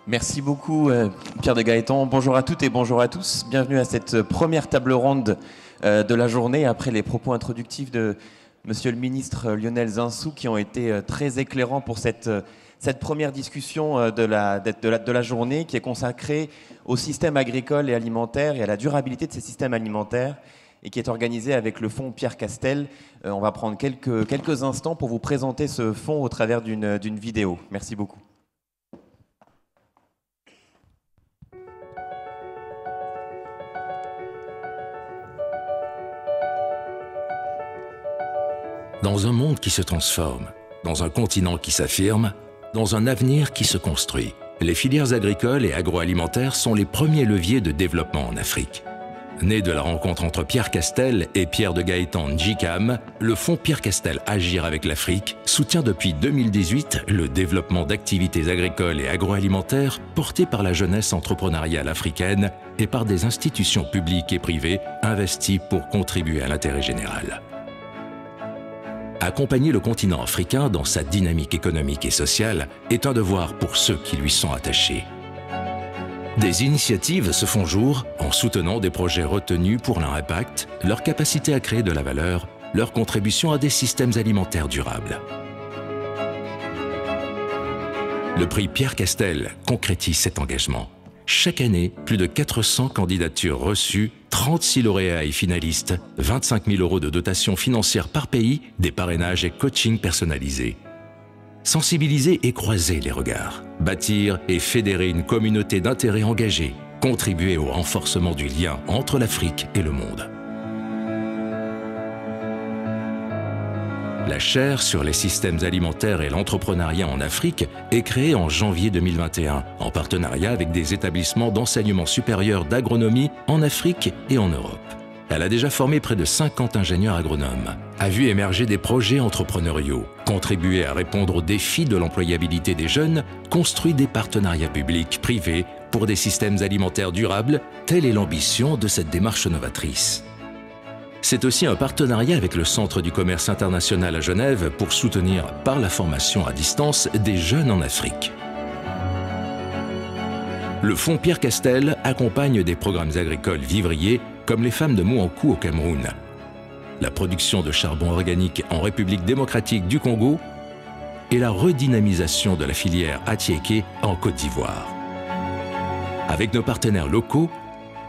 Merci beaucoup Pierre de Gaëtan. Bonjour à toutes et bonjour à tous. Bienvenue à cette première table ronde de la journée après les propos introductifs de Monsieur le ministre Lionel Zinsou qui ont été très éclairants pour cette première discussion de la journée qui est consacrée au système agricole et alimentaire et à la durabilité de ces systèmes alimentaires et qui est organisée avec le fonds Pierre Castel. On va prendre quelques instants pour vous présenter ce fonds au travers d'une vidéo. Merci beaucoup. Dans un monde qui se transforme, dans un continent qui s'affirme, dans un avenir qui se construit, les filières agricoles et agroalimentaires sont les premiers leviers de développement en Afrique. Né de la rencontre entre Pierre Castel et Pierre de Gaëtan Njikam, le fonds Pierre Castel Agir avec l'Afrique soutient depuis 2018 le développement d'activités agricoles et agroalimentaires portées par la jeunesse entrepreneuriale africaine et par des institutions publiques et privées investies pour contribuer à l'intérêt général. Accompagner le continent africain dans sa dynamique économique et sociale est un devoir pour ceux qui lui sont attachés. Des initiatives se font jour en soutenant des projets retenus pour leur impact, leur capacité à créer de la valeur, leur contribution à des systèmes alimentaires durables. Le prix Pierre Castel concrétise cet engagement. Chaque année, plus de 400 candidatures reçues, 36 lauréats et finalistes, 25 000 € de dotation financière par pays, des parrainages et coaching personnalisés. Sensibiliser et croiser les regards, bâtir et fédérer une communauté d'intérêts engagés, contribuer au renforcement du lien entre l'Afrique et le monde. La chaire sur les systèmes alimentaires et l'entrepreneuriat en Afrique est créée en janvier 2021, en partenariat avec des établissements d'enseignement supérieur d'agronomie en Afrique et en Europe. Elle a déjà formé près de 50 ingénieurs agronomes, a vu émerger des projets entrepreneuriaux, contribué à répondre aux défis de l'employabilité des jeunes, construit des partenariats publics, privés pour des systèmes alimentaires durables, telle est l'ambition de cette démarche novatrice. C'est aussi un partenariat avec le Centre du commerce international à Genève pour soutenir par la formation à distance des jeunes en Afrique. Le fonds Pierre Castel accompagne des programmes agricoles vivriers comme les femmes de Mouankou au Cameroun, la production de charbon organique en République démocratique du Congo et la redynamisation de la filière Atiéké en Côte d'Ivoire. Avec nos partenaires locaux,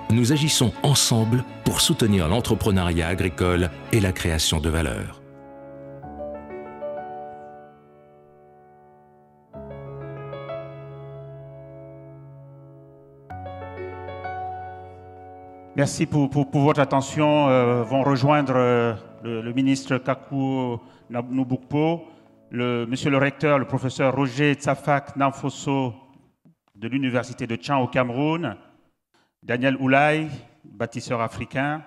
nous agissons ensemble pour soutenir l'entrepreneuriat agricole et la création de valeur. Merci pour votre attention. Vont rejoindre le ministre Kakou Noubukpo, monsieur le recteur, le professeur Roger Tsafak Namfosso de l'Université de Tchang au Cameroun, Daniel Oulaye, bâtisseur africain,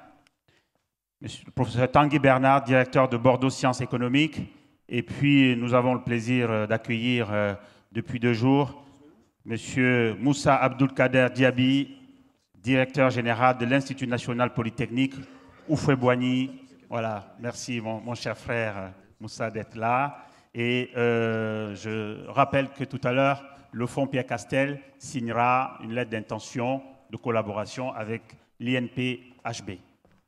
monsieur le professeur Tanguy Bernard, directeur de Bordeaux Sciences économiques, et puis nous avons le plaisir d'accueillir depuis 2 jours monsieur Moussa Abdulkader Diaby, directeur général de l'Institut national polytechnique, Houphouët-Boigny. Voilà, merci mon cher frère Moussa d'être là. Et je rappelle que tout à l'heure, le fonds Pierre Castel signera une lettre d'intention de collaboration avec l'INP-HB.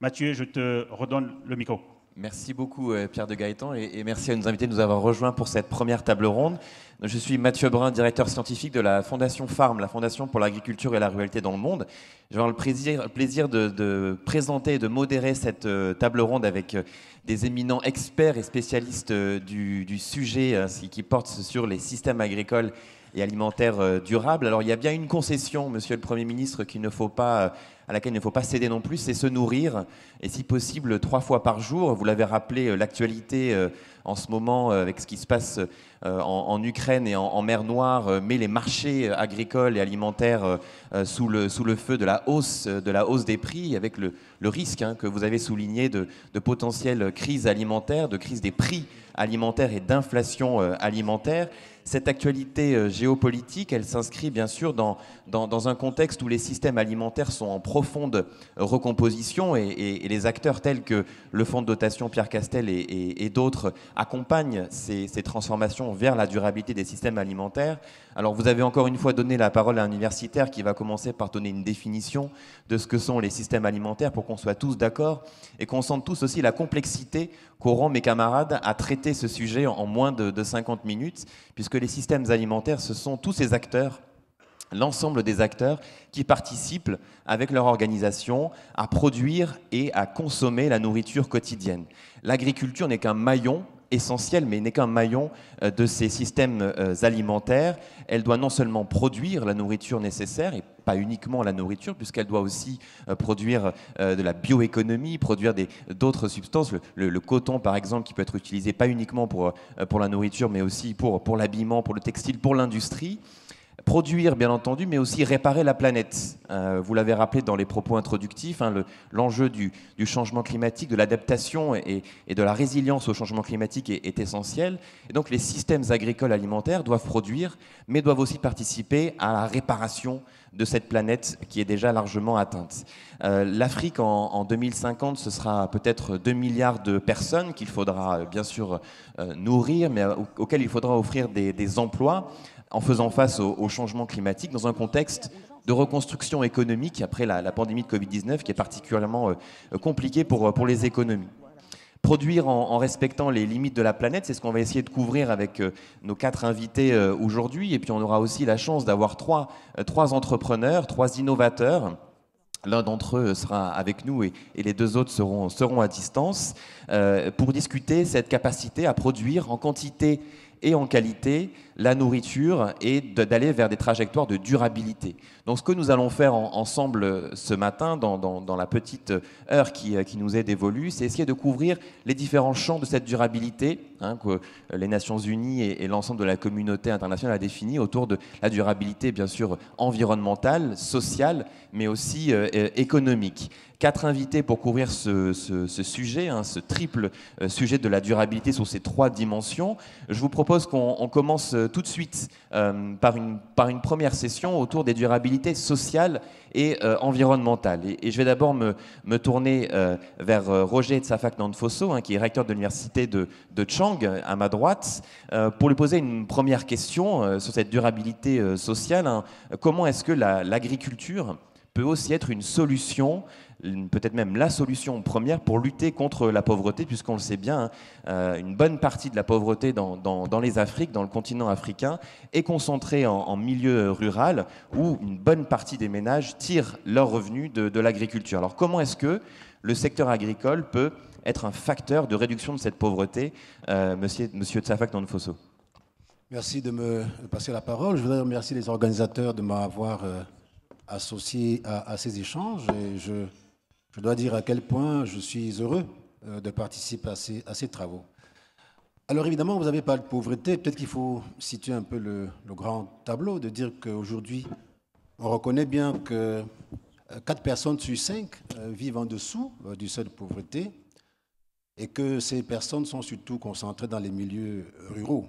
Mathieu, je te redonne le micro. Merci beaucoup Pierre de Gaëtan et merci à nos invités de nous avoir rejoints pour cette première table ronde. Je suis Mathieu Brun, directeur scientifique de la Fondation FARM, la Fondation pour l'agriculture et la ruralité dans le monde. Je vais avoir le plaisir de présenter et de modérer cette table ronde avec des éminents experts et spécialistes du sujet qui porte sur les systèmes agricoles et alimentaires durables. Alors il y a bien une concession, monsieur le Premier ministre, à laquelle il ne faut pas céder non plus, c'est se nourrir, et si possible 3 fois par jour. Vous l'avez rappelé, l'actualité en ce moment avec ce qui se passe en Ukraine et en mer Noire met les marchés agricoles et alimentaires sous le feu de la hausse des prix, avec le risque que vous avez souligné de potentielles crises alimentaires, de crise des prix alimentaires et d'inflation alimentaire. Cette actualité géopolitique, elle s'inscrit bien sûr dans un contexte où les systèmes alimentaires sont en profonde recomposition et les acteurs tels que le fonds de dotation Pierre Castel et d'autres accompagne ces transformations vers la durabilité des systèmes alimentaires. Alors vous avez encore une fois donné la parole à un universitaire qui va commencer par donner une définition de ce que sont les systèmes alimentaires pour qu'on soit tous d'accord et qu'on sente tous aussi la complexité qu'auront mes camarades à traiter ce sujet en moins de 50 minutes, puisque les systèmes alimentaires, ce sont tous ces acteurs, l'ensemble des acteurs qui participent avec leur organisation à produire et à consommer la nourriture quotidienne. L'agriculture n'est qu'un maillon essentiel, mais n'est qu'un maillon de ces systèmes alimentaires. Elle doit non seulement produire la nourriture nécessaire, et pas uniquement la nourriture, puisqu'elle doit aussi produire de la bioéconomie, produire d'autres substances, le coton par exemple, qui peut être utilisé pas uniquement pour la nourriture, mais aussi pour l'habillement, pour le textile, pour l'industrie. Produire, bien entendu, mais aussi réparer la planète. Vous l'avez rappelé dans les propos introductifs, hein, l'enjeu du changement climatique, de l'adaptation et de la résilience au changement climatique est essentiel. Et donc les systèmes agricoles alimentaires doivent produire, mais doivent aussi participer à la réparation de cette planète qui est déjà largement atteinte. L'Afrique, en 2050, ce sera peut-être 2 milliards de personnes qu'il faudra bien sûr nourrir, mais auxquelles il faudra offrir des emplois, en faisant face au changement climatique dans un contexte de reconstruction économique après la pandémie de Covid-19 qui est particulièrement compliquée pour les économies. Produire en respectant les limites de la planète, c'est ce qu'on va essayer de couvrir avec nos 4 invités aujourd'hui. Et puis on aura aussi la chance d'avoir trois entrepreneurs, 3 innovateurs. L'un d'entre eux sera avec nous et les 2 autres seront à distance pour discuter cette capacité à produire en quantité et en qualité la nourriture et d'aller vers des trajectoires de durabilité. Donc ce que nous allons faire ensemble ce matin, dans la petite heure qui nous est dévolue, c'est essayer de couvrir les différents champs de cette durabilité que les Nations Unies et l'ensemble de la communauté internationale a défini autour de la durabilité, bien sûr, environnementale, sociale, mais aussi économique. 4 invités pour couvrir ce sujet, ce triple sujet de la durabilité sur ces 3 dimensions. Je vous propose qu'on commence tout de suite par une première session autour des durabilités sociales et environnementales. Et je vais d'abord me tourner vers Roger Tsafak Nanfosso, qui est recteur de l'université de Chang, à ma droite, pour lui poser une première question sur cette durabilité sociale. Comment est-ce que l'agriculture peut aussi être une solution, peut-être même la solution première pour lutter contre la pauvreté, puisqu'on le sait bien, une bonne partie de la pauvreté dans les Afriques, dans le continent africain, est concentrée en milieu rural, où une bonne partie des ménages tirent leurs revenus de l'agriculture. Alors comment est-ce que le secteur agricole peut être un facteur de réduction de cette pauvreté, monsieur Tsafak Nanfosso? Merci de me passer la parole. Je voudrais remercier les organisateurs de m'avoir associé à ces échanges. Et je dois dire à quel point je suis heureux de participer à ces travaux. Alors évidemment, vous avez parlé de pauvreté. Peut-être qu'il faut situer un peu le grand tableau, de dire qu'aujourd'hui, on reconnaît bien que 4 personnes sur 5 vivent en dessous du seuil de pauvreté et que ces personnes sont surtout concentrées dans les milieux ruraux.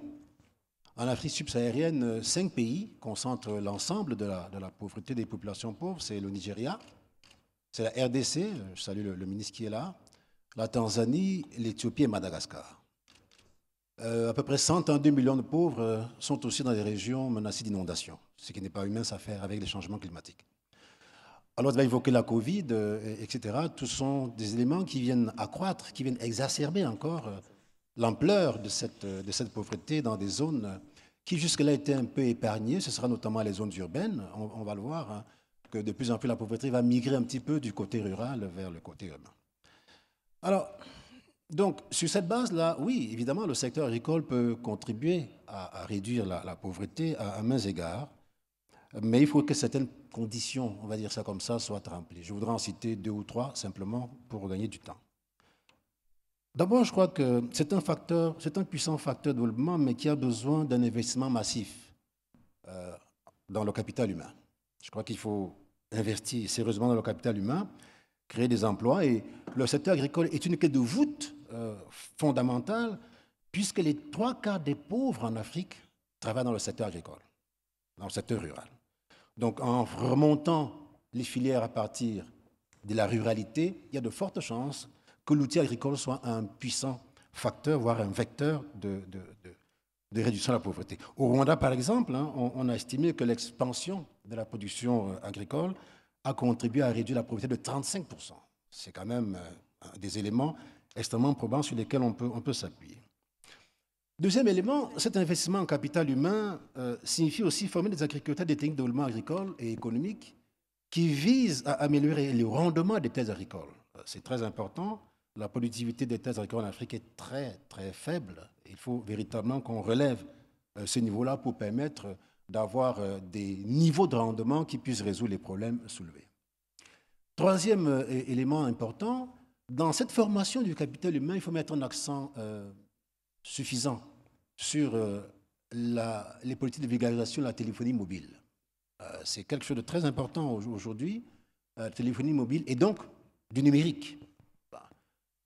En Afrique subsaharienne, 5 pays concentrent l'ensemble de la pauvreté des populations pauvres. C'est le Nigeria, c'est la RDC, je salue le ministre qui est là, la Tanzanie, l'Éthiopie et Madagascar. À peu près 132 millions de pauvres sont aussi dans des régions menacées d'inondations, ce qui n'est pas humain à faire avec les changements climatiques. Alors, vous avez évoqué la Covid, etc. Tous sont des éléments qui viennent accroître, qui viennent exacerber encore l'ampleur de cette pauvreté dans des zones qui jusque-là étaient un peu épargnées. Ce sera notamment les zones urbaines. On va le voir, que de plus en plus la pauvreté va migrer un petit peu du côté rural vers le côté urbain. Alors, donc, sur cette base-là, oui, évidemment, le secteur agricole peut contribuer à réduire la pauvreté à mains égards, mais il faut que certaines conditions, on va dire ça comme ça, soient remplies. Je voudrais en citer 2 ou 3 simplement pour gagner du temps. D'abord, je crois que c'est un puissant facteur de développement, mais qui a besoin d'un investissement massif dans le capital humain. Je crois qu'il faut investir sérieusement dans le capital humain, créer des emplois, et le secteur agricole est une clé de voûte fondamentale, puisque les 3/4 des pauvres en Afrique travaillent dans le secteur agricole, dans le secteur rural. Donc, en remontant les filières à partir de la ruralité, il y a de fortes chances que l'outil agricole soit un puissant facteur, voire un vecteur de réduction de la pauvreté. Au Rwanda, par exemple, hein, on a estimé que l'expansion de la production agricole a contribué à réduire la pauvreté de 35%. C'est quand même des éléments extrêmement probants sur lesquels on peut s'appuyer. Deuxième élément, cet investissement en capital humain signifie aussi former des agriculteurs des techniques de développement agricole et économique qui visent à améliorer le rendement des terres agricoles. C'est très important. La productivité des terres agricoles en Afrique est très, très faible. Il faut véritablement qu'on relève ce niveau-là pour permettre d'avoir des niveaux de rendement qui puissent résoudre les problèmes soulevés. Troisième élément important, dans cette formation du capital humain, il faut mettre un accent suffisant sur les politiques de vulgarisation de la téléphonie mobile. C'est quelque chose de très important aujourd'hui, la téléphonie mobile et donc du numérique.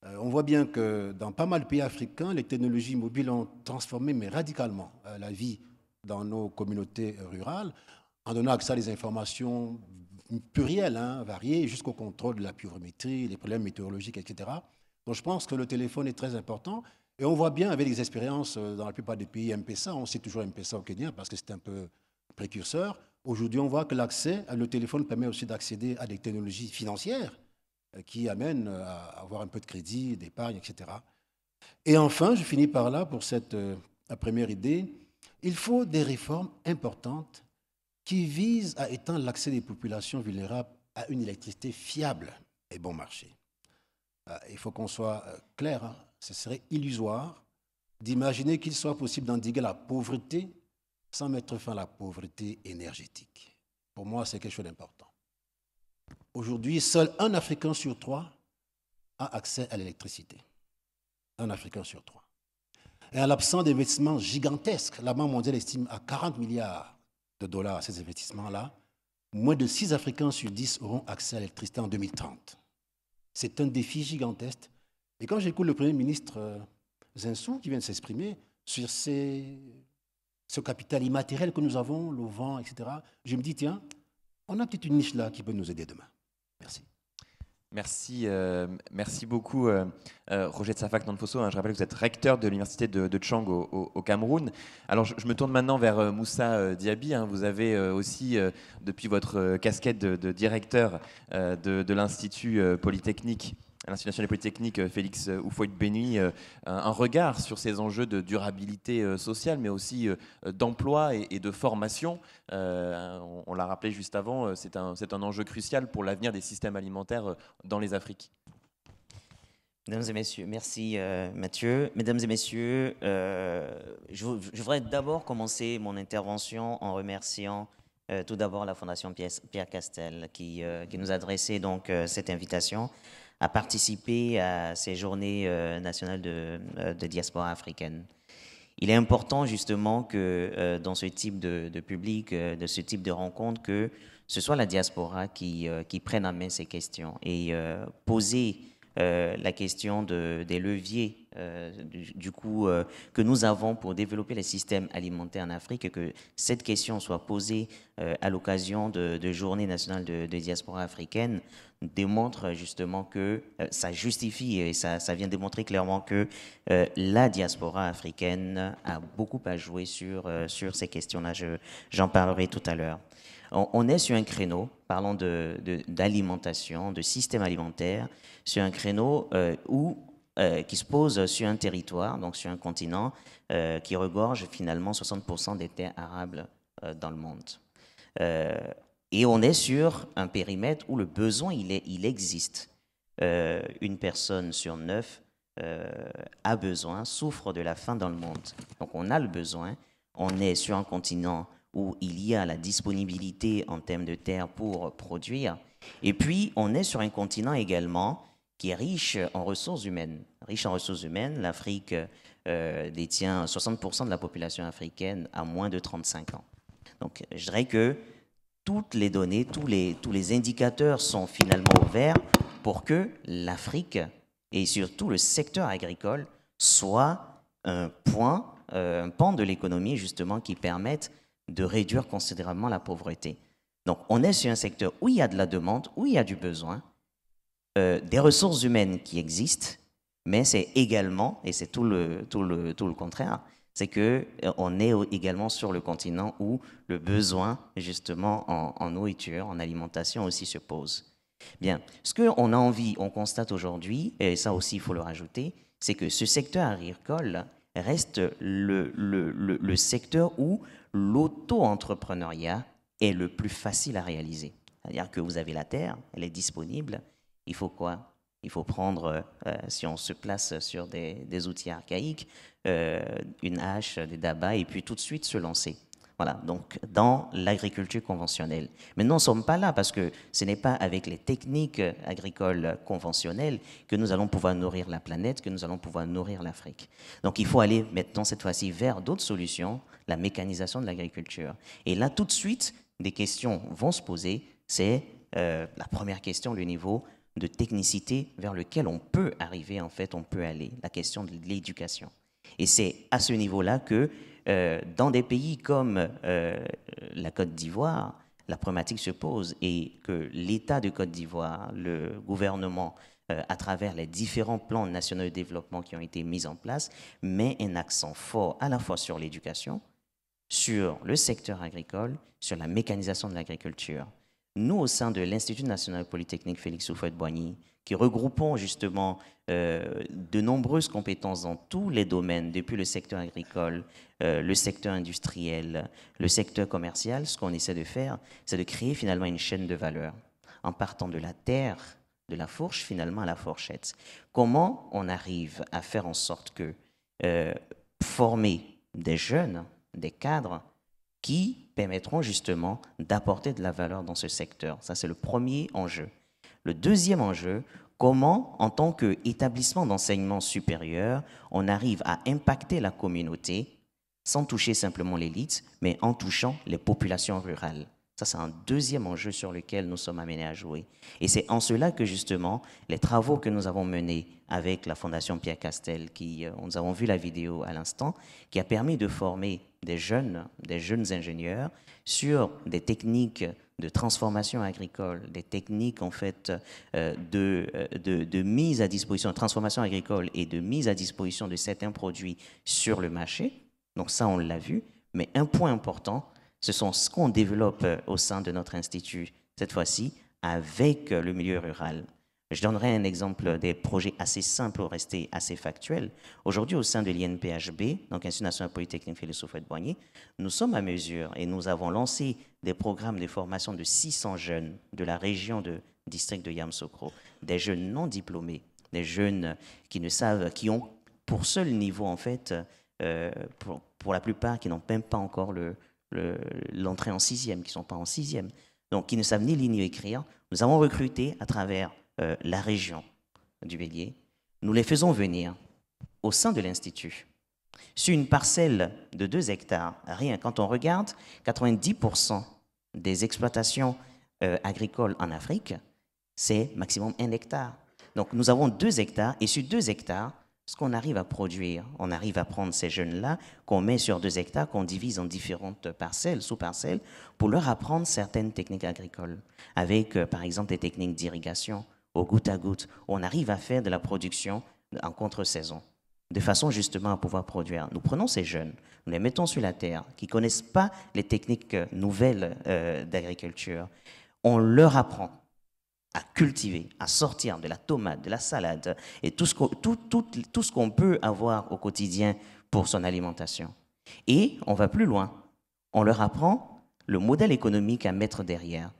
On voit bien que dans pas mal de pays africains, les technologies mobiles ont transformé mais radicalement la vie dans nos communautés rurales, en donnant accès à des informations plurielles, hein, variées, jusqu'au contrôle de la pluviométrie, les problèmes météorologiques, etc. Donc je pense que le téléphone est très important. Et on voit bien avec les expériences dans la plupart des pays M-Pesa, on sait toujours M-Pesa au Kenya parce que c'est un peu précurseur. Aujourd'hui, on voit que l'accès, le téléphone permet aussi d'accéder à des technologies financières qui amènent à avoir un peu de crédit, d'épargne, etc. Et enfin, je finis par là pour cette première idée, il faut des réformes importantes qui visent à étendre l'accès des populations vulnérables à une électricité fiable et bon marché. Il faut qu'on soit clair, hein, ce serait illusoire d'imaginer qu'il soit possible d'endiguer la pauvreté sans mettre fin à la pauvreté énergétique. Pour moi, c'est quelque chose d'important. Aujourd'hui, seul un Africain sur 3 a accès à l'électricité. Un Africain sur 3. Et en l'absence d'investissements gigantesques, la Banque mondiale estime à 40 milliards de dollars ces investissements-là, moins de 6 Africains sur 10 auront accès à l'électricité en 2030. C'est un défi gigantesque. Et quand j'écoute le Premier ministre Zinsou qui vient de s'exprimer sur ce capital immatériel que nous avons, le vent, etc., je me dis, tiens, on a peut-être une niche là qui peut nous aider demain. Merci. Merci beaucoup, Roger Tsafak Nanfosso. Je rappelle que vous êtes recteur de l'université de Tchang au Cameroun. Alors, je me tourne maintenant vers Moussa Diaby. Vous avez aussi, depuis votre casquette de directeur de l'Institut Polytechnique, l'Institut national polytechnique Félix Houphouët-Boigny, un regard sur ces enjeux de durabilité sociale, mais aussi d'emploi et de formation. On l'a rappelé juste avant, c'est un enjeu crucial pour l'avenir des systèmes alimentaires dans les Afriques. Mesdames et messieurs, merci Mathieu. Mesdames et messieurs, je voudrais d'abord commencer mon intervention en remerciant tout d'abord la Fondation Pierre Castel qui nous a adressé donc cette invitation à participer à ces journées nationales de diaspora africaine. Il est important justement que dans ce type de public, de ce type de rencontre, que ce soit la diaspora qui prenne en main ces questions et poser la question des leviers que nous avons pour développer les systèmes alimentaires en Afrique et que cette question soit posée à l'occasion de journées nationales de diaspora africaine démontre justement que ça justifie et ça vient démontrer clairement que la diaspora africaine a beaucoup à jouer sur ces questions-là. J'en parlerai tout à l'heure. On est sur un créneau, parlons d'alimentation, de système alimentaire, sur un créneau qui se pose sur un territoire, donc sur un continent qui regorge finalement 60% des terres arables dans le monde. Et on est sur un périmètre où le besoin, il existe. Une personne sur 9 a besoin, souffre de la faim dans le monde. Donc on a le besoin, on est sur un continent où il y a la disponibilité en termes de terres pour produire. Et puis, on est sur un continent également qui est riche en ressources humaines. Riche en ressources humaines, l'Afrique détient 60% de la population africaine à moins de 35 ans. Donc, je dirais que toutes les données, tous les indicateurs sont finalement ouverts pour que l'Afrique et surtout le secteur agricole soit un pan de l'économie justement qui permette de réduire considérablement la pauvreté. Donc, on est sur un secteur où il y a de la demande, où il y a du besoin, des ressources humaines qui existent, Mais c'est également, et c'est tout le contraire, c'est qu'on est également sur le continent où le besoin, justement, en nourriture, en alimentation aussi se pose. Bien, ce qu'on a envie, on constate aujourd'hui, et ça aussi il faut le rajouter, c'est que ce secteur agricole reste le secteur où l'auto-entrepreneuriat est le plus facile à réaliser. C'est-à-dire que vous avez la terre, elle est disponible, il faut quoi? Il faut prendre, si on se place sur des outils archaïques, une hache, des dabas, et puis tout de suite se lancer. Voilà, donc dans l'agriculture conventionnelle. Mais nous n'en sommes pas là parce que ce n'est pas avec les techniques agricoles conventionnelles que nous allons pouvoir nourrir la planète, que nous allons pouvoir nourrir l'Afrique. Donc il faut aller maintenant cette fois-ci vers d'autres solutions, la mécanisation de l'agriculture. Et là tout de suite, des questions vont se poser. C'est la première question, le niveau de technicité vers lequel on peut arriver, en fait, on peut aller, la question de l'éducation. Et c'est à ce niveau-là que dans des pays comme la Côte d'Ivoire, la problématique se pose et que l'État de Côte d'Ivoire, le gouvernement, à travers les différents plans nationaux de développement qui ont été mis en place, met un accent fort à la fois sur l'éducation, sur le secteur agricole, sur la mécanisation de l'agriculture. Nous, au sein de l'Institut national polytechnique Félix Houphouët-Boigny, qui regroupons justement de nombreuses compétences dans tous les domaines, depuis le secteur agricole, le secteur industriel, le secteur commercial, ce qu'on essaie de faire, c'est de créer finalement une chaîne de valeur en partant de la terre, de la fourche finalement à la fourchette. Comment on arrive à faire en sorte que former des jeunes, des cadres, qui permettront justement d'apporter de la valeur dans ce secteur. Ça, c'est le premier enjeu. Le deuxième enjeu, comment, en tant qu'établissement d'enseignement supérieur, on arrive à impacter la communauté sans toucher simplement l'élite, mais en touchant les populations rurales. Ça, c'est un deuxième enjeu sur lequel nous sommes amenés à jouer. Et c'est en cela que, justement, les travaux que nous avons menés avec la Fondation Pierre Castel, nous avons vu la vidéo à l'instant, qui a permis de former des jeunes ingénieurs sur des techniques de transformation agricole, des techniques, en fait, de mise à disposition, de transformation agricole et de mise à disposition de certains produits sur le marché. Donc ça, on l'a vu. Mais un point important, ce sont ce qu'on développe au sein de notre institut, cette fois-ci, avec le milieu rural. Je donnerai un exemple des projets assez simples pour rester assez factuels. Aujourd'hui, au sein de l'INPHB, donc Institut national polytechnique Félix Houphouët-Boigny, nous sommes à mesure et nous avons lancé des programmes de formation de 600 jeunes de la région de district de Yamoussoukro, des jeunes non diplômés, des jeunes qui ne savent, qui ont pour seul niveau, en fait, pour la plupart, qui n'ont même pas encore l'entrée en sixième, qui ne sont pas en sixième, donc qui ne savent ni lire ni écrire. Nous avons recruté à travers la région du Bélier. Nous les faisons venir au sein de l'Institut. Sur une parcelle de 2 hectares, rien, quand on regarde, 90% des exploitations agricoles en Afrique, c'est maximum 1 hectare. Donc nous avons 2 hectares, et sur 2 hectares, ce qu'on arrive à produire, on arrive à prendre ces jeunes-là, qu'on met sur 2 hectares, qu'on divise en différentes parcelles, sous-parcelles, pour leur apprendre certaines techniques agricoles, avec par exemple des techniques d'irrigation, au goutte à goutte, où on arrive à faire de la production en contre-saison, de façon justement à pouvoir produire. Nous prenons ces jeunes, nous les mettons sur la terre, qui ne connaissent pas les techniques nouvelles d'agriculture, on leur apprend à cultiver, à sortir de la tomate, de la salade et tout ce qu'on peut avoir au quotidien pour son alimentation. Et on va plus loin. On leur apprend le modèle économique à mettre derrière.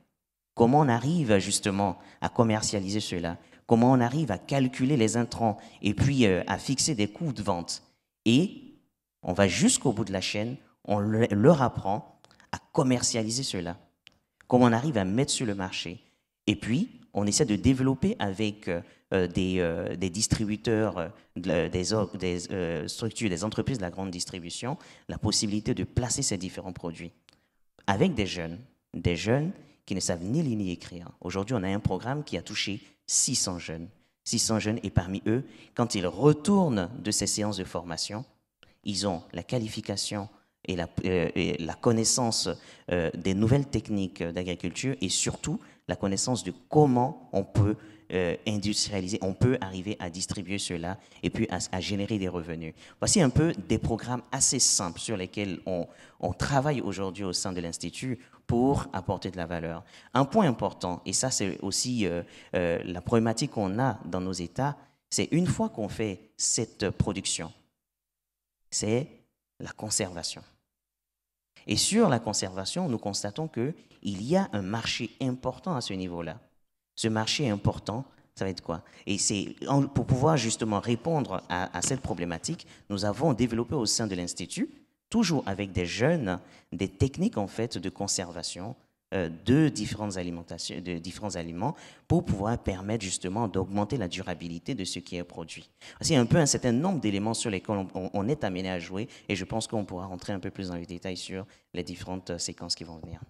Comment on arrive justement à commercialiser cela? Comment on arrive à calculer les intrants et puis à fixer des coûts de vente? Et on va jusqu'au bout de la chaîne, on leur apprend à commercialiser cela. Comment on arrive à mettre sur le marché? Et puis, on essaie de développer avec des distributeurs, des structures, des entreprises de la grande distribution, la possibilité de placer ces différents produits avec des jeunes qui ne savent ni lire ni écrire. Aujourd'hui, on a un programme qui a touché 600 jeunes. 600 jeunes, et parmi eux, quand ils retournent de ces séances de formation, ils ont la qualification et la connaissance des nouvelles techniques d'agriculture et surtout la connaissance de comment on peut industrialiser, on peut arriver à distribuer cela et puis à générer des revenus. Voici un peu des programmes assez simples sur lesquels on travaille aujourd'hui au sein de l'Institut pour apporter de la valeur. Un point important, et ça c'est aussi la problématique qu'on a dans nos États, c'est une fois qu'on fait cette production, c'est la conservation. Et sur la conservation, nous constatons qu'il y a un marché important à ce niveau-là. Ce marché important, ça va être quoi? Et c'est pour pouvoir justement répondre à cette problématique, nous avons développé au sein de l'Institut, toujours avec des jeunes, des techniques en fait de conservation de différents aliments pour pouvoir permettre justement d'augmenter la durabilité de ce qui est produit. C'est un peu un certain nombre d'éléments sur lesquels on est amené à jouer et je pense qu'on pourra rentrer un peu plus dans les détails sur les différentes séquences qui vont venir.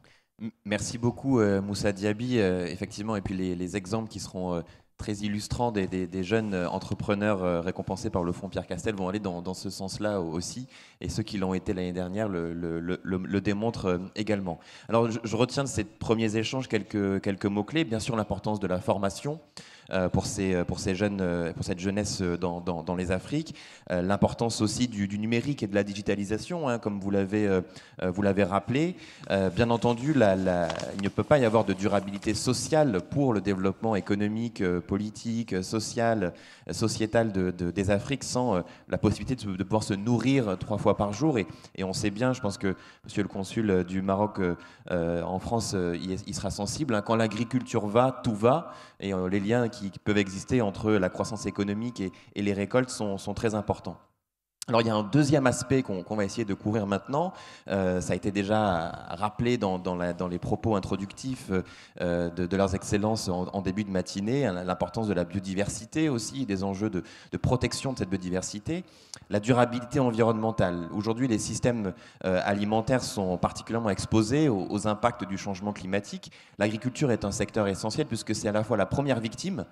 Merci beaucoup Moussa Diaby, effectivement, et puis les exemples qui seront très illustrants des jeunes entrepreneurs récompensés par le Fonds Pierre Castel vont aller dans ce sens-là aussi, et ceux qui l'ont été l'année dernière le démontrent également. Alors je retiens de ces premiers échanges quelques mots-clés, bien sûr l'importance de la formation, pour cette jeunesse dans les Afriques, l'importance aussi du numérique et de la digitalisation, hein, comme vous l'avez rappelé. Bien entendu, il ne peut pas y avoir de durabilité sociale pour le développement économique, politique, social, sociétal des Afriques sans la possibilité de pouvoir se nourrir 3 fois par jour. Et on sait bien, je pense que monsieur le consul du Maroc en France, il sera sensible, hein, quand l'agriculture va, tout va, et les liens qui peuvent exister entre la croissance économique et les récoltes sont très importants. Alors il y a un deuxième aspect qu'on va essayer de couvrir maintenant, ça a été déjà rappelé dans les propos introductifs de leurs excellences en début de matinée, hein, l'importance de la biodiversité aussi, des enjeux de protection de cette biodiversité, la durabilité environnementale. Aujourd'hui les systèmes alimentaires sont particulièrement exposés aux impacts du changement climatique. L'agriculture est un secteur essentiel puisque c'est à la fois la première victime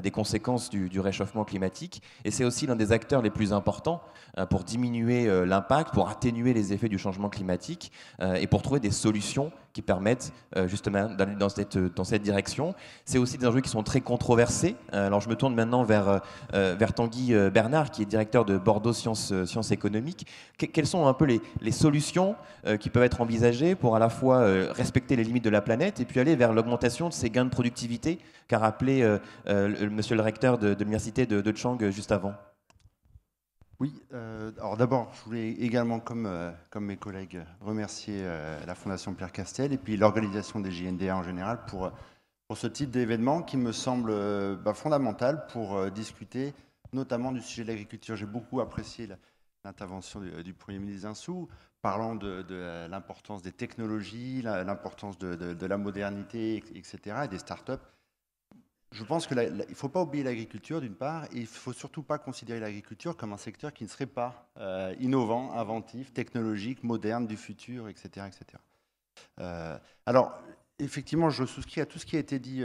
des conséquences du réchauffement climatique, et c'est aussi l'un des acteurs les plus importants pour diminuer l'impact, pour atténuer les effets du changement climatique et pour trouver des solutions qui permettent justement d'aller dans cette direction. C'est aussi des enjeux qui sont très controversés. Alors je me tourne maintenant vers Tanguy Bernard, qui est directeur de Bordeaux Sciences Économiques. Quelles sont un peu les solutions qui peuvent être envisagées pour à la fois respecter les limites de la planète et puis aller vers l'augmentation de ces gains de productivité qu'a rappelé monsieur le recteur de l'université de Chang juste avant? Oui, alors d'abord, je voulais également, comme mes collègues, remercier la Fondation Pierre Castel et puis l'organisation des JNDA en général pour ce type d'événement qui me semble fondamental pour discuter notamment du sujet de l'agriculture. J'ai beaucoup apprécié l'intervention du Premier ministre Zinsou, parlant de l'importance des technologies, l'importance de la modernité, etc., et des startups. Je pense qu'il ne faut pas oublier l'agriculture d'une part, et il ne faut surtout pas considérer l'agriculture comme un secteur qui ne serait pas innovant, inventif, technologique, moderne, du futur, etc. etc. Alors, effectivement, je souscris à tout ce qui a été dit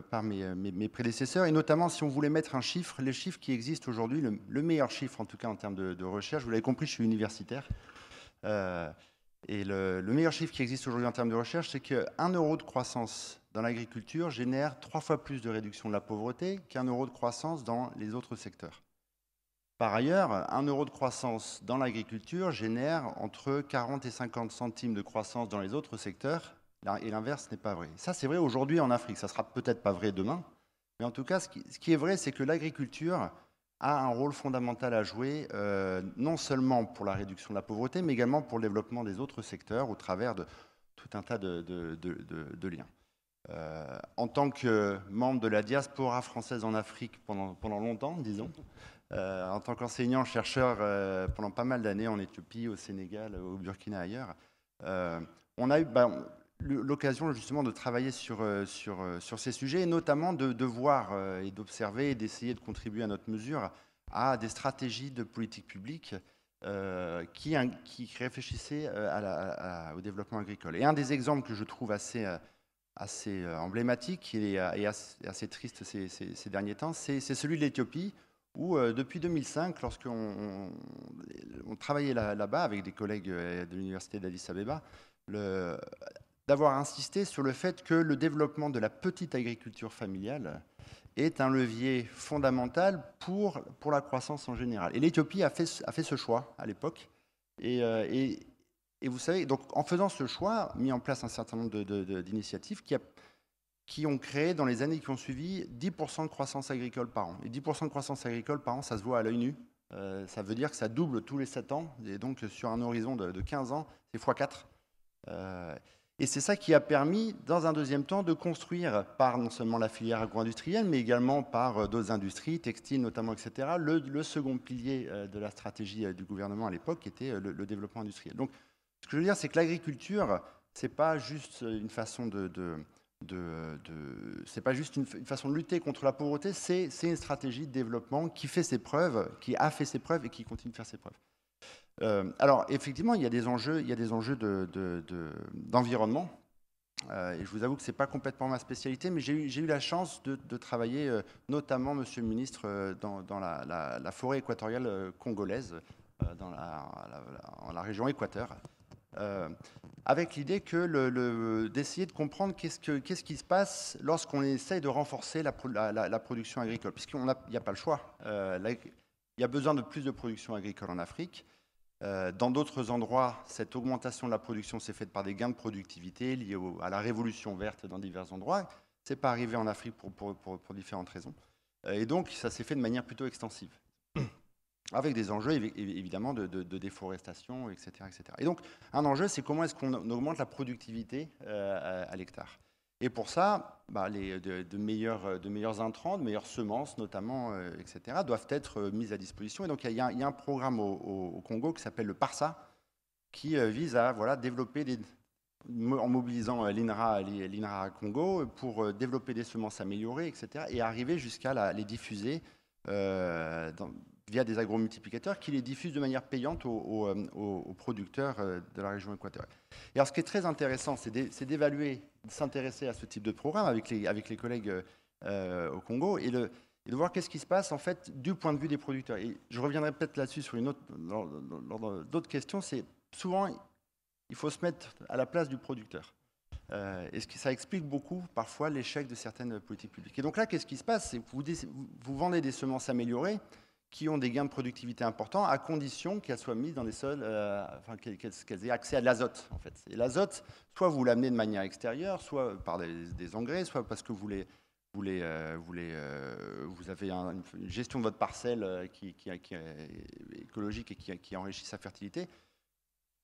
par mes prédécesseurs, et notamment si on voulait mettre un chiffre, les chiffres qui existent aujourd'hui, le meilleur chiffre en tout cas en termes de recherche, vous l'avez compris, je suis universitaire, et le meilleur chiffre qui existe aujourd'hui en termes de recherche, c'est que 1 euro de croissance dans l'agriculture génère 3 fois plus de réduction de la pauvreté qu'1 euro de croissance dans les autres secteurs. Par ailleurs, 1 euro de croissance dans l'agriculture génère entre 40 et 50 centimes de croissance dans les autres secteurs, et l'inverse n'est pas vrai. Ça, c'est vrai aujourd'hui en Afrique. Ça ne sera peut-être pas vrai demain, mais en tout cas, ce qui est vrai, c'est que l'agriculture a un rôle fondamental à jouer, non seulement pour la réduction de la pauvreté, mais également pour le développement des autres secteurs au travers de tout un tas de liens. En tant que membre de la diaspora française en Afrique pendant longtemps, disons, en tant qu'enseignant, chercheur pendant pas mal d'années en Éthiopie, au Sénégal, au Burkina, ailleurs, on a eu l'occasion justement de travailler sur ces sujets, et notamment de voir et d'observer et d'essayer de contribuer à notre mesure à des stratégies de politique publique qui réfléchissaient au développement agricole. Et un des exemples que je trouve assez emblématique et assez triste ces derniers temps, c'est celui de l'Éthiopie, où depuis 2005, lorsqu'on travaillait là-bas avec des collègues de l'université d'Addis Abeba, d'avoir insisté sur le fait que le développement de la petite agriculture familiale est un levier fondamental pour la croissance en général. Et l'Éthiopie a fait ce choix à l'époque. Et vous savez, donc en faisant ce choix, mis en place un certain nombre d'initiatives qui ont créé dans les années qui ont suivi 10% de croissance agricole par an. Et 10% de croissance agricole par an, ça se voit à l'œil nu. Ça veut dire que ça double tous les 7 ans. Et donc sur un horizon de 15 ans, c'est x4. Et c'est ça qui a permis, dans un deuxième temps, de construire par non seulement la filière agro-industrielle, mais également par d'autres industries, textiles notamment, etc., le second pilier de la stratégie du gouvernement à l'époque, qui était le développement industriel. Donc, ce que je veux dire, c'est que l'agriculture, c'est pas juste une façon c'est pas juste une façon de lutter contre la pauvreté, c'est une stratégie de développement qui fait ses preuves, qui a fait ses preuves et qui continue de faire ses preuves. Alors, effectivement, il y a des enjeux d'environnement. Et je vous avoue que ce n'est pas complètement ma spécialité, mais j'ai eu la chance de travailler, notamment, Monsieur le Ministre, dans la forêt équatoriale congolaise, dans la région Équateur, avec l'idée d'essayer de comprendre qu'est-ce qui se passe lorsqu'on essaye de renforcer la production agricole, puisqu'il n'y a pas le choix. Il y a besoin de plus de production agricole en Afrique. Dans d'autres endroits, cette augmentation de la production s'est faite par des gains de productivité liés à la révolution verte dans divers endroits. Ce n'est pas arrivé en Afrique pour différentes raisons. Et donc, ça s'est fait de manière plutôt extensive, avec des enjeux évidemment de déforestation, etc., etc. Et donc, un enjeu, c'est comment est-ce qu'on augmente la productivité à l'hectare. Et pour ça, de meilleurs intrants, de meilleures semences notamment, etc., doivent être mises à disposition. Et donc, il y a un programme au Congo qui s'appelle le PARSA, qui vise à développer, en mobilisant l'INRA Congo, pour développer des semences améliorées, etc., et arriver jusqu'à les diffuser via des agromultiplicateurs qui les diffusent de manière payante aux producteurs de la région équatoriale. Et alors, ce qui est très intéressant, c'est d'évaluer, de s'intéresser à ce type de programme avec les collègues au Congo et de voir qu'est-ce qui se passe en fait du point de vue des producteurs. Et je reviendrai peut-être là-dessus sur d'autres questions. C'est souvent, il faut se mettre à la place du producteur. Et ça explique beaucoup, parfois, l'échec de certaines politiques publiques. Et donc là, qu'est-ce qui se passe? C'est que vous vendez des semences améliorées qui ont des gains de productivité importants, à condition qu'elles soient mises dans des sols, qu'elles aient accès à de l'azote, en fait. Et l'azote, soit vous l'amenez de manière extérieure, soit par des engrais, soit parce que vous avez une gestion de votre parcelle qui est écologique et qui enrichit sa fertilité,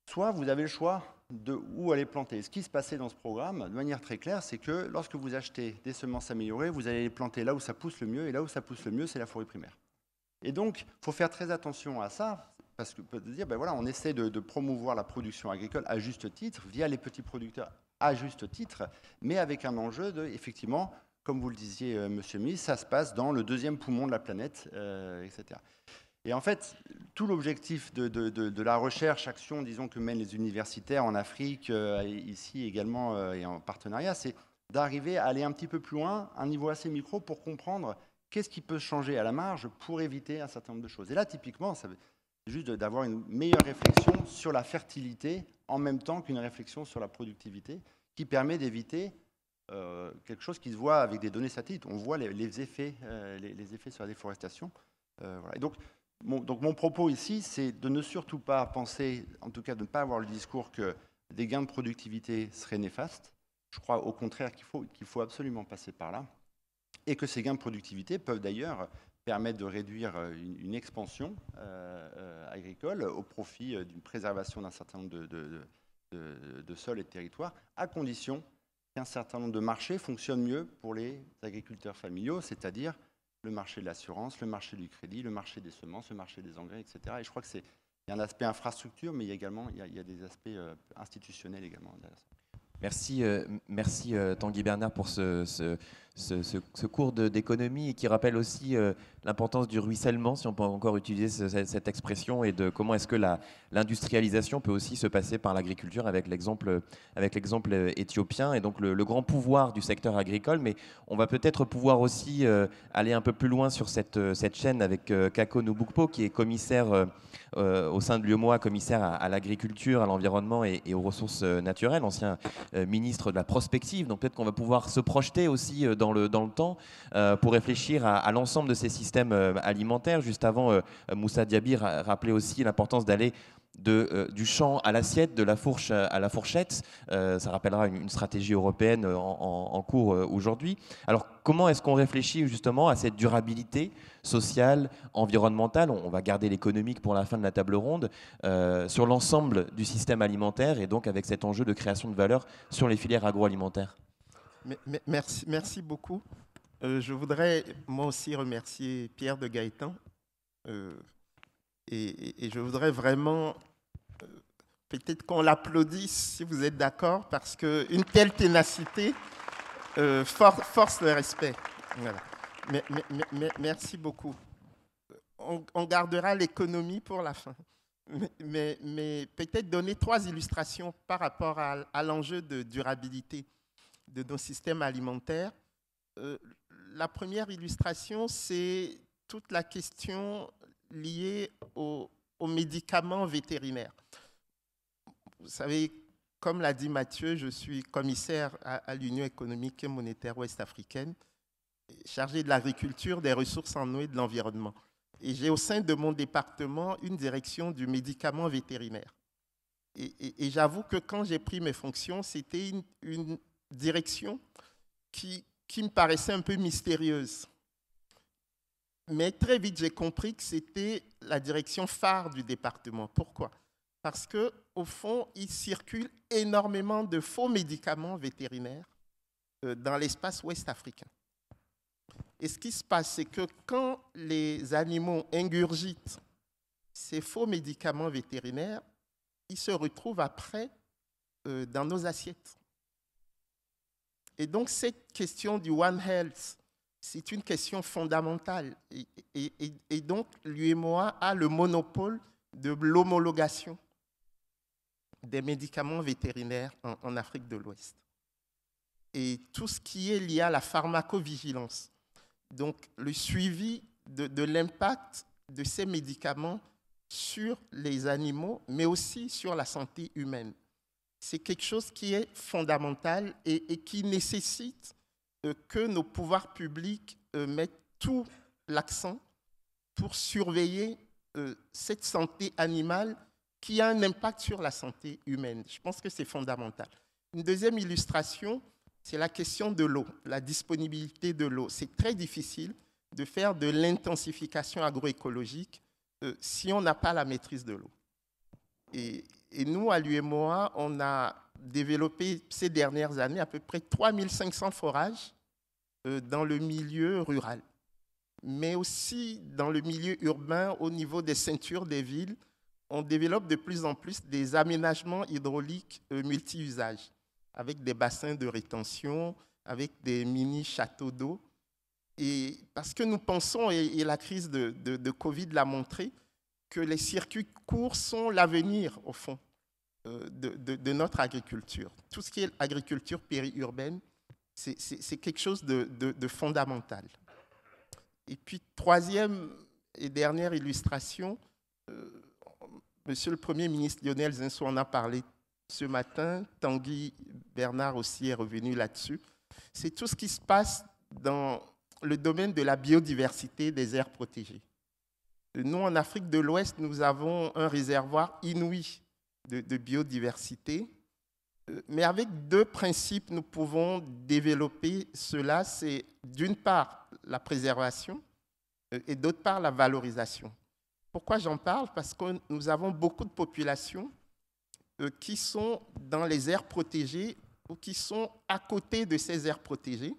soit vous avez le choix de où aller planter. Ce qui se passait dans ce programme, de manière très claire, c'est que lorsque vous achetez des semences améliorées, vous allez les planter là où ça pousse le mieux, et là où ça pousse le mieux, c'est la forêt primaire. Et donc, il faut faire très attention à ça, parce que peut dire, on essaie de promouvoir la production agricole à juste titre, via les petits producteurs à juste titre, mais avec un enjeu effectivement, comme vous le disiez, Monsieur le Ministre, ça se passe dans le deuxième poumon de la planète, etc. Et en fait, tout l'objectif de la recherche, action, disons, que mènent les universitaires en Afrique, ici également, et en partenariat, c'est d'arriver à aller un petit peu plus loin, à un niveau assez micro, pour comprendre qu'est-ce qui peut changer à la marge pour éviter un certain nombre de choses. Et là, typiquement, c'est juste d'avoir une meilleure réflexion sur la fertilité en même temps qu'une réflexion sur la productivité qui permet d'éviter quelque chose qui se voit avec des données satellites. On voit les effets sur la déforestation. Voilà. Et donc, mon propos ici, c'est de ne surtout pas penser, en tout cas de ne pas avoir le discours que des gains de productivité seraient néfastes. Je crois au contraire qu'il faut absolument passer par là. Et que ces gains de productivité peuvent d'ailleurs permettre de réduire une expansion agricole au profit d'une préservation d'un certain nombre de sols et de territoires, à condition qu'un certain nombre de marchés fonctionnent mieux pour les agriculteurs familiaux, c'est-à-dire le marché de l'assurance, le marché du crédit, le marché des semences, le marché des engrais, etc. Et je crois qu'il y a un aspect infrastructure, mais il y a des aspects institutionnels également derrière ça. Merci Tanguy Bernard pour ce cours d'économie qui rappelle aussi l'importance du ruissellement, si on peut encore utiliser cette expression, et de comment est-ce que l'industrialisation peut aussi se passer par l'agriculture avec l'exemple éthiopien, et donc le grand pouvoir du secteur agricole. Mais on va peut-être pouvoir aussi aller un peu plus loin sur cette chaîne avec Kako Nubukpo, qui est commissaire au sein de l'UEMOA, commissaire à l'agriculture, à l'environnement et aux ressources naturelles, ancien ministre de la prospective. Donc peut-être qu'on va pouvoir se projeter aussi dans le temps pour réfléchir à l'ensemble de ces systèmes alimentaires. Juste avant, Moussa Diaby rappelait aussi l'importance d'aller du champ à l'assiette, de la fourche à la fourchette. Ça rappellera une stratégie européenne en cours aujourd'hui. Alors, comment est-ce qu'on réfléchit justement à cette durabilité sociale, environnementale, on va garder l'économique pour la fin de la table ronde, sur l'ensemble du système alimentaire et donc avec cet enjeu de création de valeur sur les filières agroalimentaires? Merci beaucoup. Je voudrais moi aussi remercier Pierre de Gaëtan. Et je voudrais vraiment, peut-être qu'on l'applaudisse si vous êtes d'accord, parce qu'une telle ténacité force le respect. Voilà. Merci beaucoup. On gardera l'économie pour la fin. Mais peut-être donner 3 illustrations par rapport à l'enjeu de durabilité de nos systèmes alimentaires. La première illustration, c'est toute la question liée aux médicaments vétérinaires. Vous savez, comme l'a dit Mathieu, je suis commissaire à l'Union économique et monétaire ouest-africaine, chargé de l'agriculture, des ressources en eau et de l'environnement. Et j'ai au sein de mon département une direction du médicament vétérinaire. Et j'avoue que quand j'ai pris mes fonctions, c'était une direction qui me paraissait un peu mystérieuse. Mais très vite, j'ai compris que c'était la direction phare du département. Pourquoi? Parce qu'au fond, il circule énormément de faux médicaments vétérinaires dans l'espace ouest africain. Et ce qui se passe, c'est que quand les animaux ingurgitent ces faux médicaments vétérinaires, ils se retrouvent après dans nos assiettes. Et donc, cette question du One Health, c'est une question fondamentale. Et donc, l'UEMOA a le monopole de l'homologation des médicaments vétérinaires en Afrique de l'Ouest. Et tout ce qui est lié à la pharmacovigilance, donc le suivi de l'impact de ces médicaments sur les animaux, mais aussi sur la santé humaine. C'est quelque chose qui est fondamental et qui nécessite que nos pouvoirs publics mettent tout l'accent pour surveiller cette santé animale qui a un impact sur la santé humaine. Je pense que c'est fondamental. Une deuxième illustration, c'est la question de l'eau, la disponibilité de l'eau. C'est très difficile de faire de l'intensification agroécologique si on n'a pas la maîtrise de l'eau. Et nous, à l'UEMOA, on a développé ces dernières années à peu près 3500 forages dans le milieu rural, mais aussi dans le milieu urbain, au niveau des ceintures des villes. On développe de plus en plus des aménagements hydrauliques multi-usages, avec des bassins de rétention, avec des mini-châteaux d'eau. Et parce que nous pensons, et la crise de Covid l'a montré, que les circuits courts sont l'avenir, au fond, de notre agriculture. Tout ce qui est agriculture périurbaine, c'est quelque chose de fondamental. Et puis, troisième et dernière illustration, Monsieur le Premier ministre Lionel Zinsou en a parlé ce matin, Tanguy Bernard aussi est revenu là-dessus. C'est tout ce qui se passe dans le domaine de la biodiversité des aires protégées. Nous, en Afrique de l'Ouest, nous avons un réservoir inouï de biodiversité, mais avec 2 principes, nous pouvons développer cela. C'est d'une part la préservation et d'autre part la valorisation. Pourquoi j'en parle? Parce que nous avons beaucoup de populations qui sont dans les aires protégées ou qui sont à côté de ces aires protégées.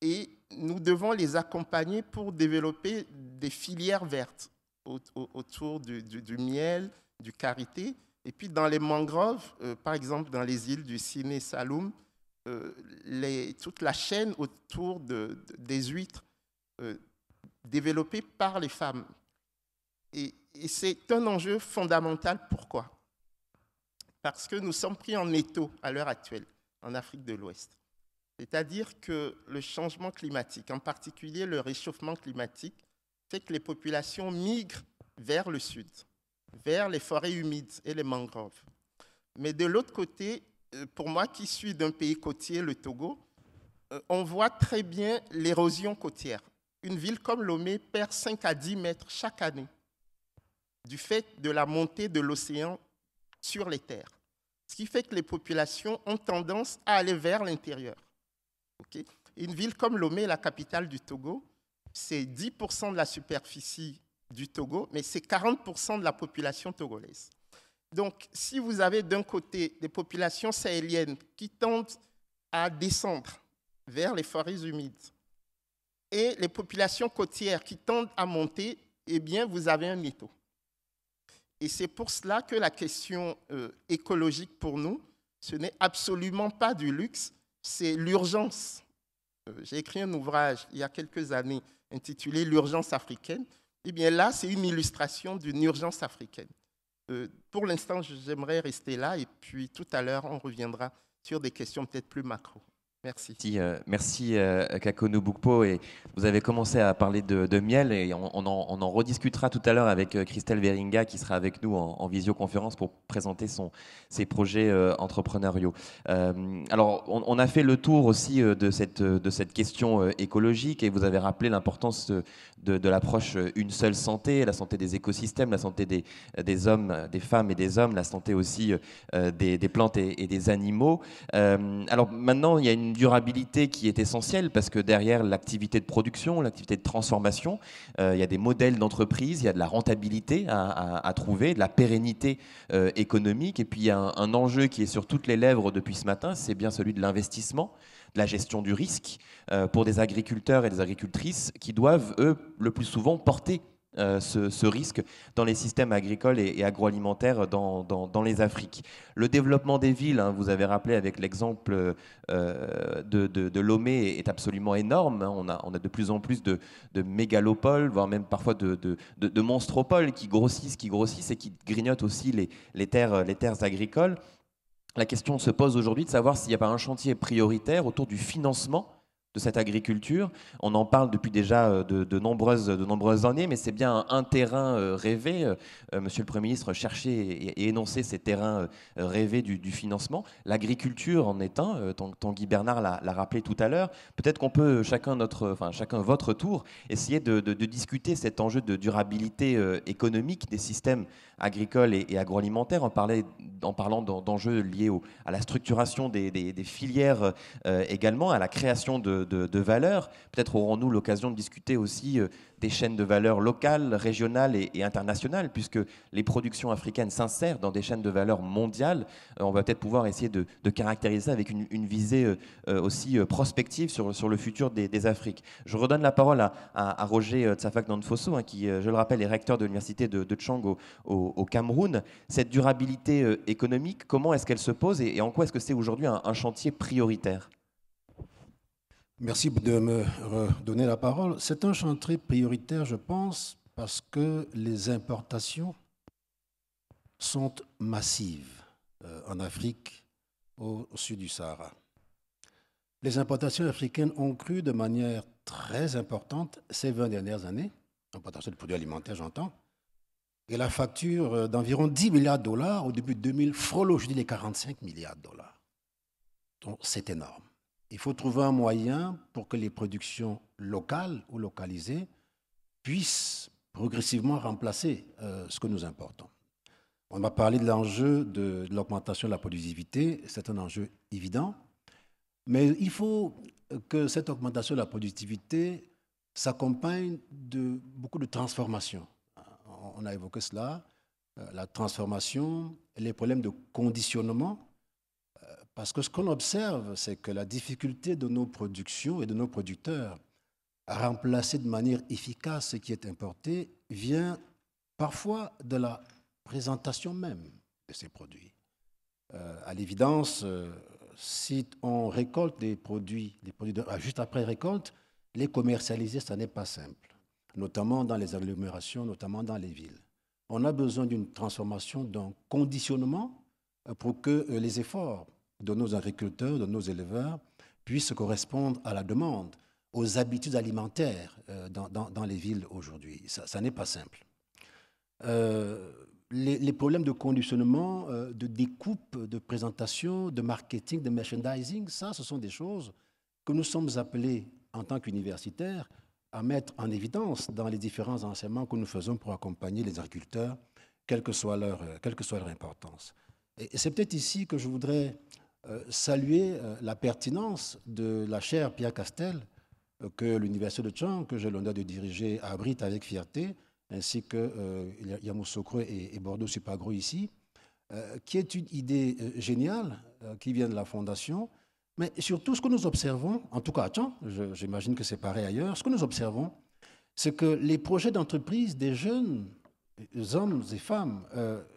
Et nous devons les accompagner pour développer des filières vertes autour du miel, du karité. Et puis dans les mangroves, par exemple dans les îles du Siné Saloum, toute la chaîne autour des huîtres développée par les femmes. Et c'est un enjeu fondamental. Pourquoi? Parce que nous sommes pris en étau à l'heure actuelle en Afrique de l'Ouest. C'est-à-dire que le changement climatique, en particulier le réchauffement climatique, fait que les populations migrent vers le sud, vers les forêts humides et les mangroves. Mais de l'autre côté, pour moi qui suis d'un pays côtier, le Togo, on voit très bien l'érosion côtière. Une ville comme Lomé perd 5 à 10 mètres chaque année du fait de la montée de l'océan sur les terres. Ce qui fait que les populations ont tendance à aller vers l'intérieur. Okay? Une ville comme Lomé, la capitale du Togo, c'est 10% de la superficie du Togo, mais c'est 40% de la population togolaise. Donc, si vous avez d'un côté des populations sahéliennes qui tendent à descendre vers les forêts humides et les populations côtières qui tendent à monter, eh bien, vous avez un étau. Et c'est pour cela que la question écologique pour nous, ce n'est absolument pas du luxe, c'est l'urgence. J'ai écrit un ouvrage il y a quelques années intitulé « L'urgence africaine ». Eh bien là, c'est une illustration d'une urgence africaine. Pour l'instant, j'aimerais rester là et puis tout à l'heure, on reviendra sur des questions peut-être plus macro. Merci. Merci Kakonou Boukpo. Et vous avez commencé à parler de miel et on en rediscutera tout à l'heure avec Christelle Veringa qui sera avec nous en visioconférence pour présenter ses projets entrepreneuriaux. Alors, on a fait le tour aussi de cette question écologique et vous avez rappelé l'importance de l'approche une seule santé, la santé des écosystèmes, la santé des hommes, des femmes et des hommes, la santé aussi des plantes et des animaux. Alors maintenant, il y a une durabilité qui est essentielle parce que derrière l'activité de production, l'activité de transformation, il y a des modèles d'entreprise, il y a de la rentabilité à trouver, de la pérennité économique. Et puis il y a un enjeu qui est sur toutes les lèvres depuis ce matin, c'est bien celui de l'investissement, de la gestion du risque pour des agriculteurs et des agricultrices qui doivent, eux, le plus souvent porter ce risque dans les systèmes agricoles et agroalimentaires dans les Afriques. Le développement des villes, hein, vous avez rappelé avec l'exemple de Lomé, est absolument énorme. On a de plus en plus de mégalopoles, voire même parfois de monstropoles qui grossissent et qui grignotent aussi les terres agricoles. La question se pose aujourd'hui de savoir s'il n'y a pas un chantier prioritaire autour du financement de cette agriculture. On en parle depuis déjà de nombreuses années, mais c'est bien un terrain rêvé. Monsieur le Premier ministre cherchait et énonçait ces terrains rêvés du financement. L'agriculture en est un, Tanguy Bernard l'a rappelé tout à l'heure. Peut-être qu'on peut, chacun votre tour, essayer de discuter cet enjeu de durabilité économique des systèmes agricoles et agroalimentaires, en parlant d'enjeux liés à la structuration des filières également, à la création de valeur. Peut-être aurons-nous l'occasion de discuter aussi des chaînes de valeur locales, régionales et internationales, puisque les productions africaines s'insèrent dans des chaînes de valeur mondiales. On va peut-être pouvoir essayer de caractériser ça avec une visée aussi prospective sur le futur des Afriques. Je redonne la parole à Roger Tsafak Nanfosso, hein, qui, je le rappelle, est recteur de l'université de Tchang au Cameroun. Cette durabilité économique, comment est-ce qu'elle se pose et en quoi est-ce que c'est aujourd'hui un chantier prioritaire ? Merci de me redonner la parole. C'est un chantier prioritaire, je pense, parce que les importations sont massives en Afrique, au sud du Sahara. Les importations africaines ont cru de manière très importante ces 20 dernières années, importations de produits alimentaires, j'entends, et la facture d'environ 10 milliards de dollars au début de 2000 frôle aujourd'hui les 45 milliards de dollars. Donc c'est énorme. Il faut trouver un moyen pour que les productions locales ou localisées puissent progressivement remplacer ce que nous importons. On m'a parlé de l'enjeu de l'augmentation de la productivité, c'est un enjeu évident, mais il faut que cette augmentation de la productivité s'accompagne de beaucoup de transformations. On a évoqué cela, la transformation, les problèmes de conditionnement. Parce que ce qu'on observe, c'est que la difficulté de nos productions et de nos producteurs à remplacer de manière efficace ce qui est importé vient parfois de la présentation même de ces produits. À l'évidence, si on récolte des produits juste après récolte, les commercialiser, ça n'est pas simple, notamment dans les agglomérations, notamment dans les villes. On a besoin d'une transformation, d'un conditionnement pour que les efforts de nos agriculteurs, de nos éleveurs, puissent correspondre à la demande, aux habitudes alimentaires dans les villes aujourd'hui. Ça n'est pas simple. Les problèmes de conditionnement, de découpe, de présentation, de marketing, de merchandising, ce sont des choses que nous sommes appelés, en tant qu'universitaires, à mettre en évidence dans les différents enseignements que nous faisons pour accompagner les agriculteurs, quelle que soit leur importance. Et c'est peut-être ici que je voudrais saluer la pertinence de la chaire Pierre Castel que l'Université de Chang, que j'ai l'honneur de diriger, abrite avec fierté, ainsi que Yamoussoukro et Bordeaux Supagro ici, qui est une idée géniale qui vient de la Fondation. Mais surtout, ce que nous observons, en tout cas à Chang, j'imagine que c'est pareil ailleurs, ce que nous observons, c'est que les projets d'entreprise des jeunes hommes et femmes,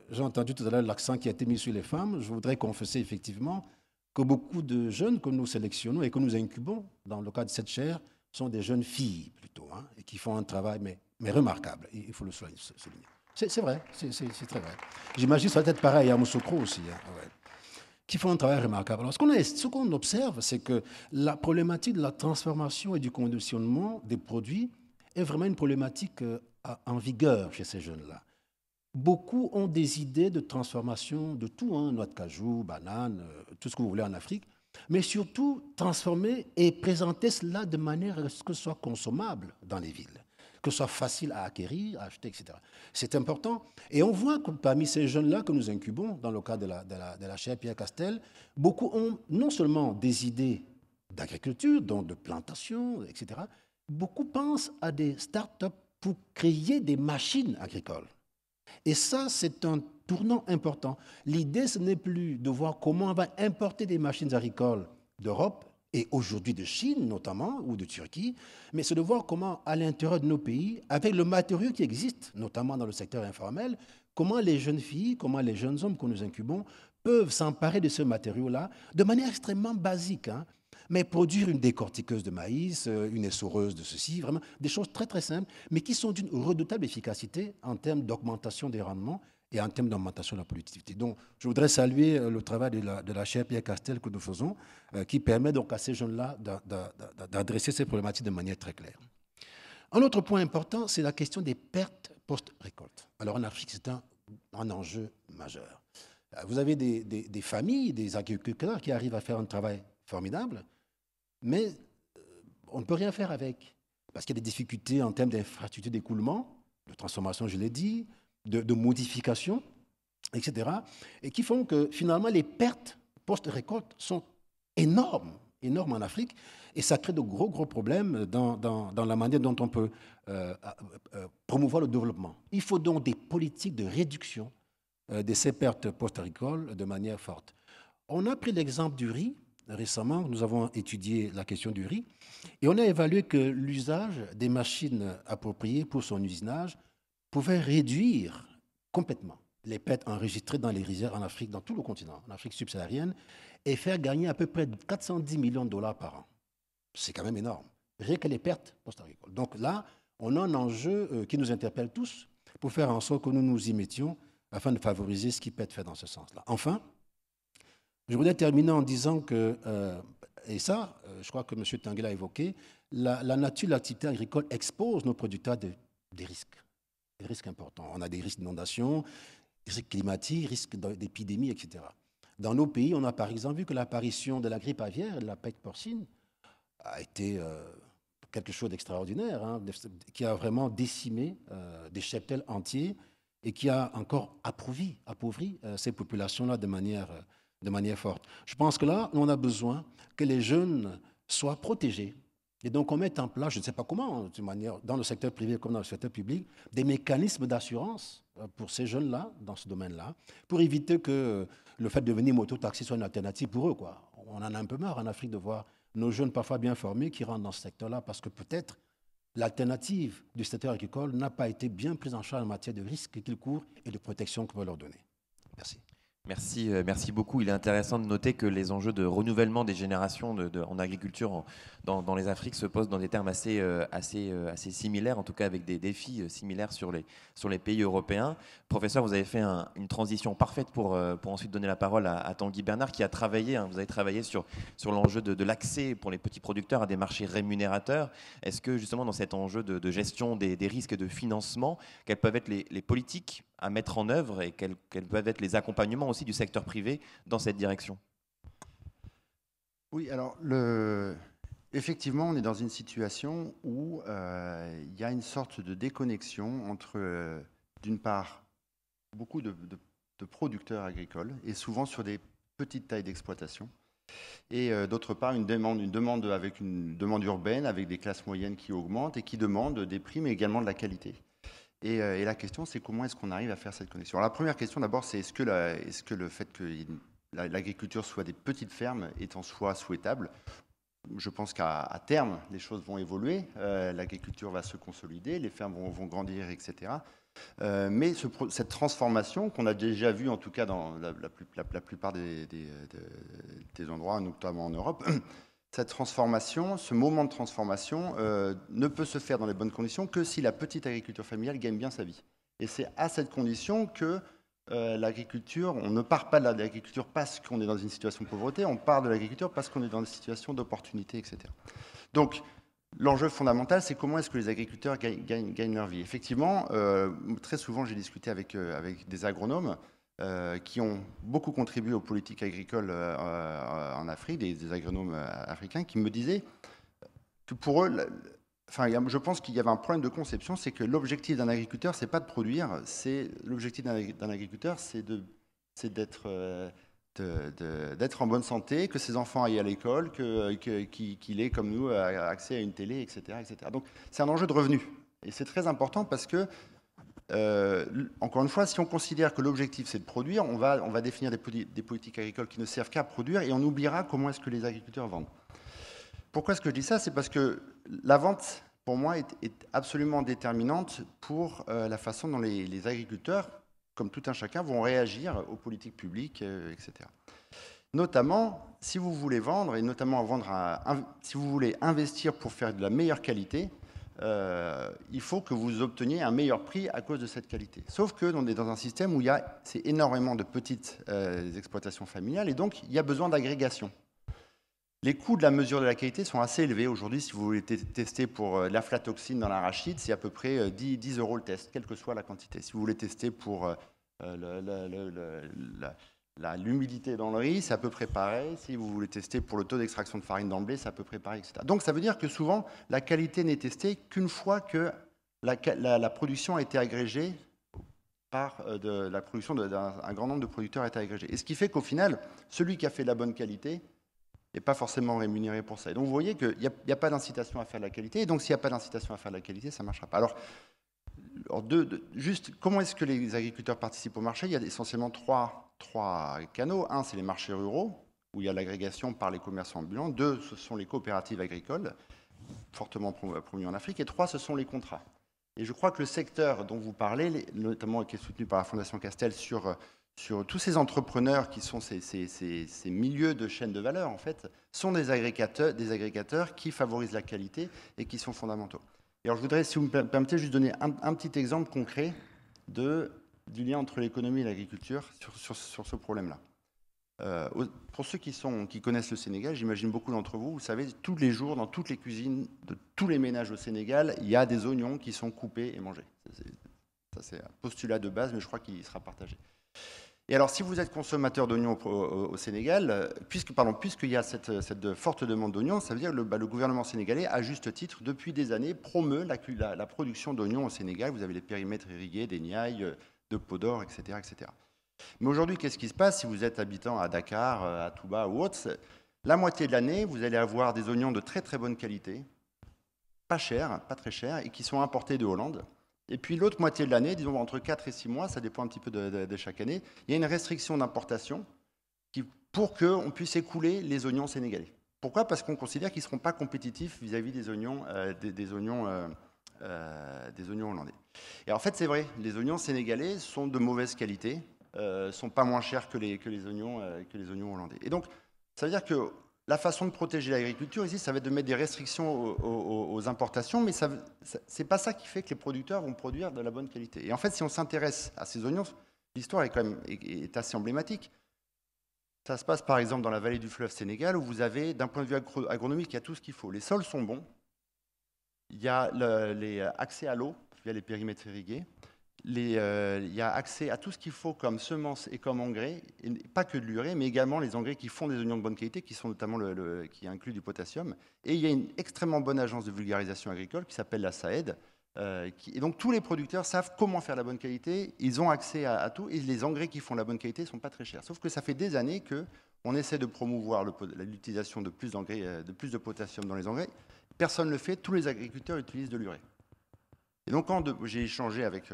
j'ai entendu tout à l'heure l'accent qui a été mis sur les femmes, je voudrais confesser effectivement que beaucoup de jeunes que nous sélectionnons et que nous incubons dans le cadre de cette chaire sont des jeunes filles plutôt, hein, et qui font un travail mais remarquable, il faut le souligner. C'est vrai, c'est très vrai. J'imagine que ça va être pareil à Moussokro aussi, hein, ouais, qui font un travail remarquable. Alors, ce qu'on observe, c'est que la problématique de la transformation et du conditionnement des produits est vraiment une problématique en vigueur chez ces jeunes-là. Beaucoup ont des idées de transformation de tout, hein, noix de cajou, banane, tout ce que vous voulez en Afrique, mais surtout transformer et présenter cela de manière à ce que ce soit consommable dans les villes, que ce soit facile à acquérir, à acheter, etc. C'est important. Et on voit que parmi ces jeunes-là que nous incubons, dans le cadre de la chaire Pierre Castel, beaucoup ont non seulement des idées d'agriculture, donc de plantation, etc., beaucoup pensent à des start-up pour créer des machines agricoles. Et ça, c'est un tournant important. L'idée, ce n'est plus de voir comment on va importer des machines agricoles d'Europe et aujourd'hui de Chine notamment, ou de Turquie, mais c'est de voir comment, à l'intérieur de nos pays, avec le matériau qui existe, notamment dans le secteur informel, comment les jeunes filles, comment les jeunes hommes que nous incubons peuvent s'emparer de ce matériau-là de manière extrêmement basique, hein, mais produire une décortiqueuse de maïs, une essoreuse de ceci, vraiment des choses très très simples, mais qui sont d'une redoutable efficacité en termes d'augmentation des rendements et en termes d'augmentation de la productivité. Donc, je voudrais saluer le travail de la chaire Pierre Castel que nous faisons, qui permet donc à ces jeunes-là d'adresser ces problématiques de manière très claire. Un autre point important, c'est la question des pertes post-récolte. Alors, en Afrique, c'est un enjeu majeur. Vous avez des familles, des agriculteurs qui arrivent à faire un travail formidable, mais on ne peut rien faire avec, parce qu'il y a des difficultés en termes d'infrastructures d'écoulement, de transformation, je l'ai dit, de modification, etc., et qui font que finalement les pertes post-récolte sont énormes en Afrique, et ça crée de gros problèmes dans la manière dont on peut promouvoir le développement. Il faut donc des politiques de réduction de ces pertes post-récoltes de manière forte. On a pris l'exemple du riz. Récemment, nous avons étudié la question du riz et on a évalué que l'usage des machines appropriées pour son usinage pouvait réduire complètement les pertes enregistrées dans les rizières en Afrique, dans tout le continent, en Afrique subsaharienne, et faire gagner à peu près 410 millions de dollars par an. C'est quand même énorme, rien que les pertes post-agricoles. Donc là, on a un enjeu qui nous interpelle tous pour faire en sorte que nous nous y mettions afin de favoriser ce qui peut être fait dans ce sens-là. Enfin, je voudrais terminer en disant que, et ça, je crois que M. Tanguy l'a évoqué, la nature de l'activité agricole expose nos producteurs des risques importants. On a des risques d'inondation, des risques climatiques, risques d'épidémie, etc. Dans nos pays, on a par exemple vu que l'apparition de la grippe aviaire et de la peste porcine a été quelque chose d'extraordinaire, hein, qui a vraiment décimé des cheptels entiers et qui a encore appauvri ces populations-là de manière forte. Je pense que là, on a besoin que les jeunes soient protégés. Et donc, on met en place, je ne sais pas comment, dans le secteur privé comme dans le secteur public, des mécanismes d'assurance pour ces jeunes-là, dans ce domaine-là, pour éviter que le fait de devenir moto-taxi soit une alternative pour eux, quoi. On en a un peu marre en Afrique de voir nos jeunes parfois bien formés qui rentrent dans ce secteur-là parce que peut-être l'alternative du secteur agricole n'a pas été bien prise en charge en matière de risques qu'ils courent et de protection qu'on peut leur donner. Merci. Merci beaucoup. Il est intéressant de noter que les enjeux de renouvellement des générations en agriculture dans les Afriques se posent dans des termes assez similaires, en tout cas avec des défis similaires sur les pays européens. Professeur, vous avez fait une transition parfaite pour ensuite donner la parole à Tanguy Bernard qui a travaillé, vous avez travaillé sur l'enjeu de l'accès pour les petits producteurs à des marchés rémunérateurs. Est-ce que justement dans cet enjeu de gestion des risques et de financement, quelles peuvent être les politiques à mettre en œuvre et quels peuvent être les accompagnements aussi du secteur privé dans cette direction? Oui, alors Effectivement, on est dans une situation où il y a une sorte de déconnexion entre, d'une part, beaucoup de producteurs agricoles, et souvent sur des petites tailles d'exploitation, et d'autre part, une demande avec une demande urbaine, avec des classes moyennes qui augmentent et qui demandent des prix, mais également de la qualité. Et la question, c'est comment est-ce qu'on arrive à faire cette connexion? Alors, la première question, d'abord, c'est est-ce que le fait que l'agriculture soit des petites fermes est en soi souhaitable? Je pense qu'à terme, les choses vont évoluer, l'agriculture va se consolider, les fermes vont grandir, etc. Mais cette transformation qu'on a déjà vue, en tout cas dans la plupart des endroits, notamment en Europe, cette transformation, ce moment de transformation ne peut se faire dans les bonnes conditions que si la petite agriculture familiale gagne bien sa vie. Et c'est à cette condition que l'agriculture, on ne part pas de l'agriculture parce qu'on est dans une situation de pauvreté, on part de l'agriculture parce qu'on est dans une situation d'opportunité, etc. Donc, l'enjeu fondamental, c'est comment est-ce que les agriculteurs gagnent leur vie. Effectivement, très souvent, j'ai discuté avec des agronomes qui ont beaucoup contribué aux politiques agricoles en Afrique, des agronomes africains, qui me disaient que pour eux, je pense qu'il y avait un problème de conception, c'est que l'objectif d'un agriculteur, c'est pas de produire, l'objectif d'un agriculteur, c'est d'être en bonne santé, que ses enfants aillent à l'école, qu'il ait, comme nous, accès à une télé, etc. etc. Donc, c'est un enjeu de revenu. Et c'est très important parce que, encore une fois, si on considère que l'objectif, c'est de produire, on va définir des politiques agricoles qui ne servent qu'à produire et on oubliera comment est-ce que les agriculteurs vendent. Pourquoi est-ce que je dis ça? C'est parce que la vente, pour moi, est absolument déterminante pour la façon dont les agriculteurs, comme tout un chacun, vont réagir aux politiques publiques, etc. Notamment, si vous voulez vendre, et notamment si vous voulez investir pour faire de la meilleure qualité, il faut que vous obteniez un meilleur prix à cause de cette qualité. Sauf que on est dans un système où c'est énormément de petites exploitations familiales, et donc il y a besoin d'agrégation. Les coûts de la mesure de la qualité sont assez élevés. Aujourd'hui, si vous voulez tester pour l'aflatoxine dans l'arachide, c'est à peu près 10 € le test, quelle que soit la quantité. Si vous voulez tester pour l'humidité dans le riz, c'est à peu près pareil. Si vous voulez tester pour le taux d'extraction de farine dans le blé, c'est à peu près pareil, etc. Donc ça veut dire que souvent, la qualité n'est testée qu'une fois que la production a été agrégée par la production d'un grand nombre de producteurs a été agrégée. Et ce qui fait qu'au final, celui qui a fait de la bonne qualité n'est pas forcément rémunéré pour ça. Et donc vous voyez qu'il n'y a pas d'incitation à faire de la qualité, et donc s'il n'y a pas d'incitation à faire de la qualité, ça ne marchera pas. Alors juste, comment est-ce que les agriculteurs participent au marché? Il y a essentiellement trois canaux. Un, c'est les marchés ruraux, où il y a l'agrégation par les commerçants ambulants. Deux, ce sont les coopératives agricoles, fortement promues en Afrique. Et trois, ce sont les contrats. Et je crois que le secteur dont vous parlez, notamment qui est soutenu par la Fondation Castel sur tous ces entrepreneurs qui sont ces milieux de chaîne de valeur, en fait, sont des agrégateurs qui favorisent la qualité et qui sont fondamentaux. Et alors, je voudrais, si vous me permettez, juste donner un petit exemple concret du lien entre l'économie et l'agriculture sur ce problème-là. Pour ceux qui connaissent le Sénégal, j'imagine beaucoup d'entre vous, vous savez, tous les jours, dans toutes les cuisines de tous les ménages au Sénégal, il y a des oignons qui sont coupés et mangés. Ça, c'est un postulat de base, mais je crois qu'il sera partagé. Et alors, si vous êtes consommateur d'oignons au Sénégal, puisqu'il y a cette forte demande d'oignons, ça veut dire que le gouvernement sénégalais, à juste titre, depuis des années, promeut la production d'oignons au Sénégal. Vous avez les périmètres irrigués, des Niayes, de Podor, etc., etc. Mais aujourd'hui, qu'est-ce qui se passe si vous êtes habitant à Dakar, à Touba ou autre? La moitié de l'année, vous allez avoir des oignons de très très bonne qualité, pas chers, pas très chers, et qui sont importés de Hollande. Et puis l'autre moitié de l'année, disons entre 4 et 6 mois, ça dépend un petit peu de chaque année, il y a une restriction d'importation pour qu'on puisse écouler les oignons sénégalais. Pourquoi? Parce qu'on considère qu'ils ne seront pas compétitifs vis-à-vis des oignons hollandais. Et en fait, c'est vrai, les oignons sénégalais sont de mauvaise qualité, sont pas moins chers que les oignons hollandais. Et donc, ça veut dire que la façon de protéger l'agriculture ici, ça va être de mettre des restrictions aux importations, mais c'est pas ça qui fait que les producteurs vont produire de la bonne qualité. Et en fait, si on s'intéresse à ces oignons, l'histoire est assez emblématique. Ça se passe par exemple dans la vallée du fleuve Sénégal, où vous avez, d'un point de vue agronomique, il y a tout ce qu'il faut. Les sols sont bons, il y a accès à l'eau via les périmètres irrigués, il y a accès à tout ce qu'il faut comme semences et comme engrais, et pas que de l'urée, mais également les engrais qui font des oignons de bonne qualité, qui sont notamment qui incluent du potassium. Et il y a une extrêmement bonne agence de vulgarisation agricole qui s'appelle la SAED. Et donc tous les producteurs savent comment faire la bonne qualité, ils ont accès à tout, et les engrais qui font la bonne qualité ne sont pas très chers. Sauf que ça fait des années qu'on essaie de promouvoir l'utilisation de plus d'engrais, de plus de potassium dans les engrais. Personne ne le fait, tous les agriculteurs utilisent de l'urée. Et donc, quand j'ai échangé avec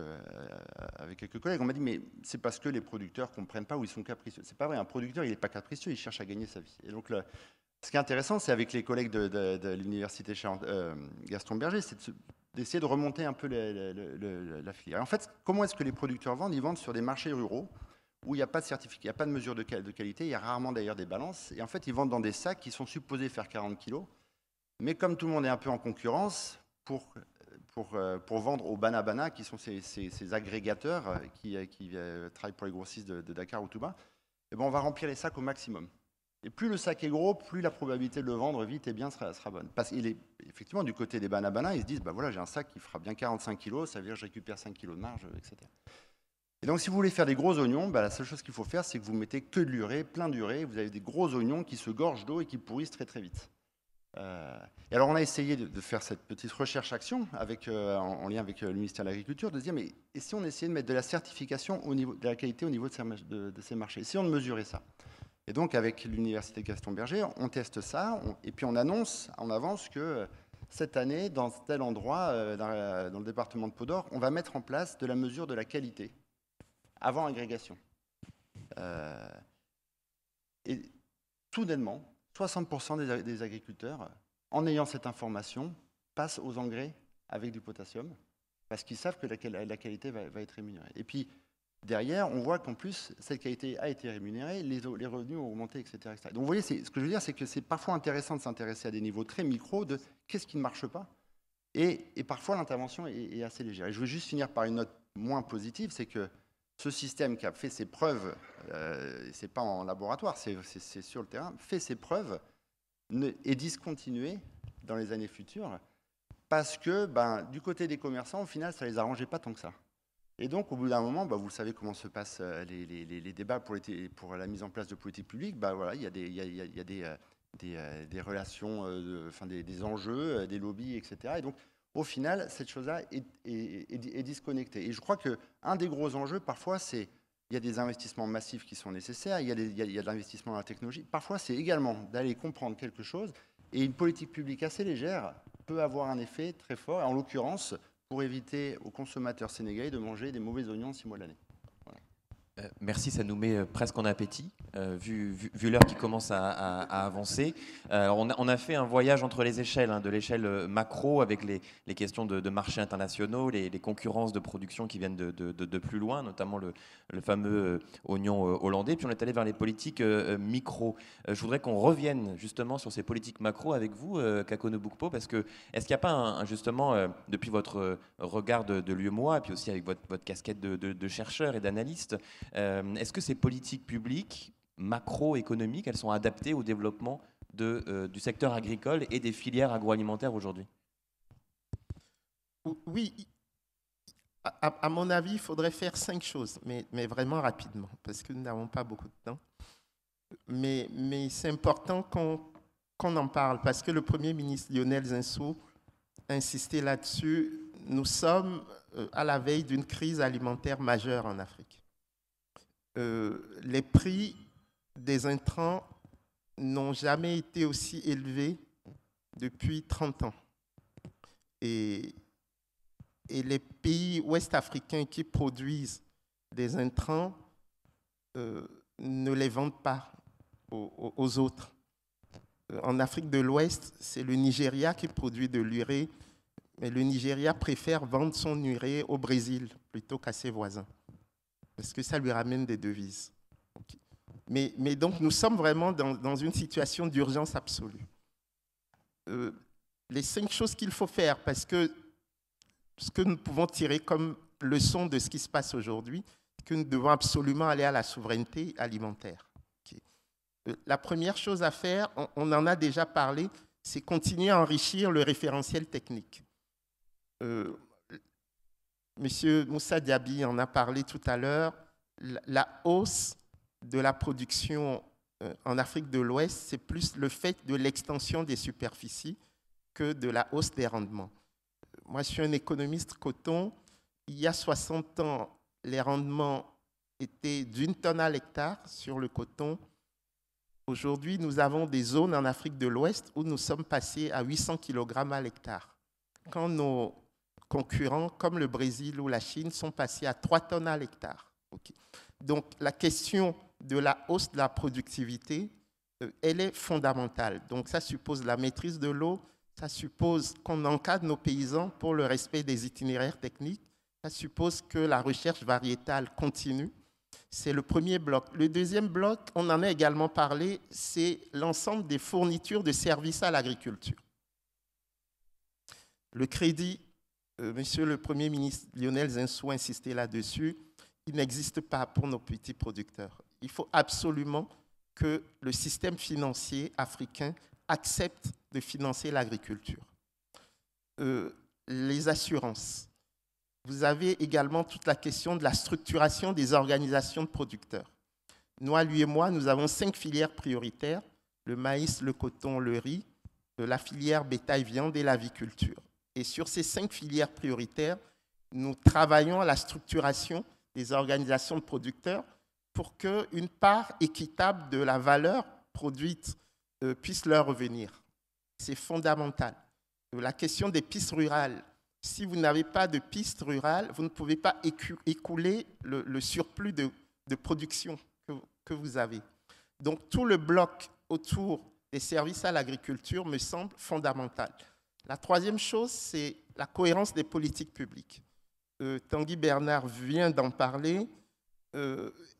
quelques collègues, on m'a dit, mais c'est parce que les producteurs ne comprennent pas ou ils sont capricieux. C'est pas vrai, un producteur, il n'est pas capricieux, il cherche à gagner sa vie. Et donc, ce qui est intéressant, c'est avec les collègues de l'université Gaston Berger, c'est d'essayer de remonter un peu la filière. Et en fait, comment est-ce que les producteurs vendent? Ils vendent sur des marchés ruraux où il n'y a pas de certificat, il n'y a pas de mesure de qualité, il y a rarement d'ailleurs des balances. Et en fait, ils vendent dans des sacs qui sont supposés faire 40 kilos. Mais comme tout le monde est un peu en concurrence, pour vendre aux Banabana, qui sont ces agrégateurs qui travaillent pour les grossistes de Dakar ou Touba, eh ben on va remplir les sacs au maximum. Et plus le sac est gros, plus la probabilité de le vendre vite et bien sera bonne. Parce qu'il est effectivement du côté des Banabana, ils se disent, bah voilà, j'ai un sac qui fera bien 45 kilos, ça veut dire que je récupère 5 kilos de marge, etc. Et donc si vous voulez faire des gros oignons, bah, la seule chose qu'il faut faire, c'est que vous mettez que de l'urée, plein d'urée, vous avez des gros oignons qui se gorgent d'eau et qui pourrissent très très vite. Et alors on a essayé de faire cette petite recherche-action en lien avec le ministère de l'Agriculture, de se dire, mais et si on essayait de mettre de la certification au niveau de la qualité au niveau de ces marchés, si on mesurait ça? Et donc, avec l'université Gaston Berger, on teste ça, et puis on annonce en avance que cette année, dans tel endroit, dans le département de Pau-d'Or, on va mettre en place de la mesure de la qualité avant agrégation. Et soudainement, 60% des agriculteurs, en ayant cette information, passent aux engrais avec du potassium, parce qu'ils savent que la qualité va être rémunérée. Et puis, derrière, on voit qu'en plus, cette qualité a été rémunérée, les revenus ont augmenté, etc. Donc vous voyez, ce que je veux dire, c'est que c'est parfois intéressant de s'intéresser à des niveaux très micro de qu'est-ce qui ne marche pas. Et parfois, l'intervention est assez légère. Et je veux juste finir par une note moins positive, c'est que ce système qui a fait ses preuves, ce n'est pas en laboratoire, c'est sur le terrain, fait ses preuves et discontinué dans les années futures, parce que du côté des commerçants, au final, ça ne les arrangeait pas tant que ça. Et donc, au bout d'un moment, vous savez comment se passent les débats pour la mise en place de politiques publiques. Voilà, il y a des relations, des enjeux, des lobbies, etc. Et donc, au final, cette chose-là est disconnectée. Et je crois qu'un des gros enjeux, parfois, c'est il y a des investissements massifs qui sont nécessaires, il y a de l'investissement dans la technologie. Parfois, c'est également d'aller comprendre quelque chose. Et une politique publique assez légère peut avoir un effet très fort. Et en l'occurrence, pour éviter aux consommateurs sénégalais de manger des mauvais oignons 6 mois de l'année. Voilà. Merci, ça nous met presque en appétit, vu l'heure qui commence à avancer. Alors on a fait un voyage entre les échelles, de l'échelle macro, avec les questions de marchés internationaux, les concurrences de production qui viennent de plus loin, notamment le fameux oignon hollandais. Puis on est allé vers les politiques micro. Je voudrais qu'on revienne justement sur ces politiques macro avec vous, Kakono Boukpo, parce que est-ce qu'il n'y a pas justement, depuis votre regard de l'UEMOA, et puis aussi avec votre casquette de chercheur et d'analyste, est-ce que ces politiques publiques macroéconomiques, elles sont adaptées au développement du secteur agricole et des filières agroalimentaires aujourd'hui? Oui, à mon avis, il faudrait faire 5 choses, mais vraiment rapidement, parce que nous n'avons pas beaucoup de temps. Mais c'est important qu'on en parle, parce que le Premier ministre Lionel Zinsou a insisté là-dessus. Nous sommes à la veille d'une crise alimentaire majeure en Afrique. Les prix des intrants n'ont jamais été aussi élevés depuis 30 ans. Et les pays ouest-africains qui produisent des intrants ne les vendent pas aux autres. En Afrique de l'Ouest, c'est le Nigeria qui produit de l'urée, mais le Nigeria préfère vendre son urée au Brésil plutôt qu'à ses voisins, parce que ça lui ramène des devises. Okay. Mais donc, nous sommes vraiment dans une situation d'urgence absolue. Les 5 choses qu'il faut faire, parce que ce que nous pouvons tirer comme leçon de ce qui se passe aujourd'hui, c'est que nous devons absolument aller à la souveraineté alimentaire. Okay. La première chose à faire, on en a déjà parlé, c'est continuer à enrichir le référentiel technique. Monsieur Moussa Diaby en a parlé tout à l'heure, la hausse de la production en Afrique de l'Ouest, c'est plus le fait de l'extension des superficies que de la hausse des rendements. Moi, je suis un économiste coton. Il y a 60 ans, les rendements étaient d'1 tonne à l'hectare sur le coton. Aujourd'hui, nous avons des zones en Afrique de l'Ouest où nous sommes passés à 800 kg à l'hectare. Quand nos concurrents, comme le Brésil ou la Chine, sont passés à 3 tonnes à l'hectare. Okay. Donc, la question de la hausse de la productivité, elle est fondamentale. Donc, ça suppose la maîtrise de l'eau, ça suppose qu'on encadre nos paysans pour le respect des itinéraires techniques, ça suppose que la recherche variétale continue. C'est le premier bloc. Le deuxième bloc, on en a également parlé, c'est l'ensemble des fournitures de services à l'agriculture. Le crédit, Monsieur le Premier ministre Lionel Zinsou a insisté là-dessus, il n'existe pas pour nos petits producteurs. Il faut absolument que le système financier africain accepte de financer l'agriculture. Les assurances. Vous avez également toute la question de la structuration des organisations de producteurs. Nous, lui et moi, nous avons 5 filières prioritaires, le maïs, le coton, le riz, la filière bétail-viande et l'aviculture. Et sur ces 5 filières prioritaires, nous travaillons à la structuration des organisations de producteurs pour qu'une part équitable de la valeur produite puisse leur revenir. C'est fondamental. La question des pistes rurales. Si vous n'avez pas de pistes rurales, vous ne pouvez pas écouler le surplus de production que vous avez. Donc, tout le bloc autour des services à l'agriculture me semble fondamental. La troisième chose, c'est la cohérence des politiques publiques. Tanguy Bernard vient d'en parler.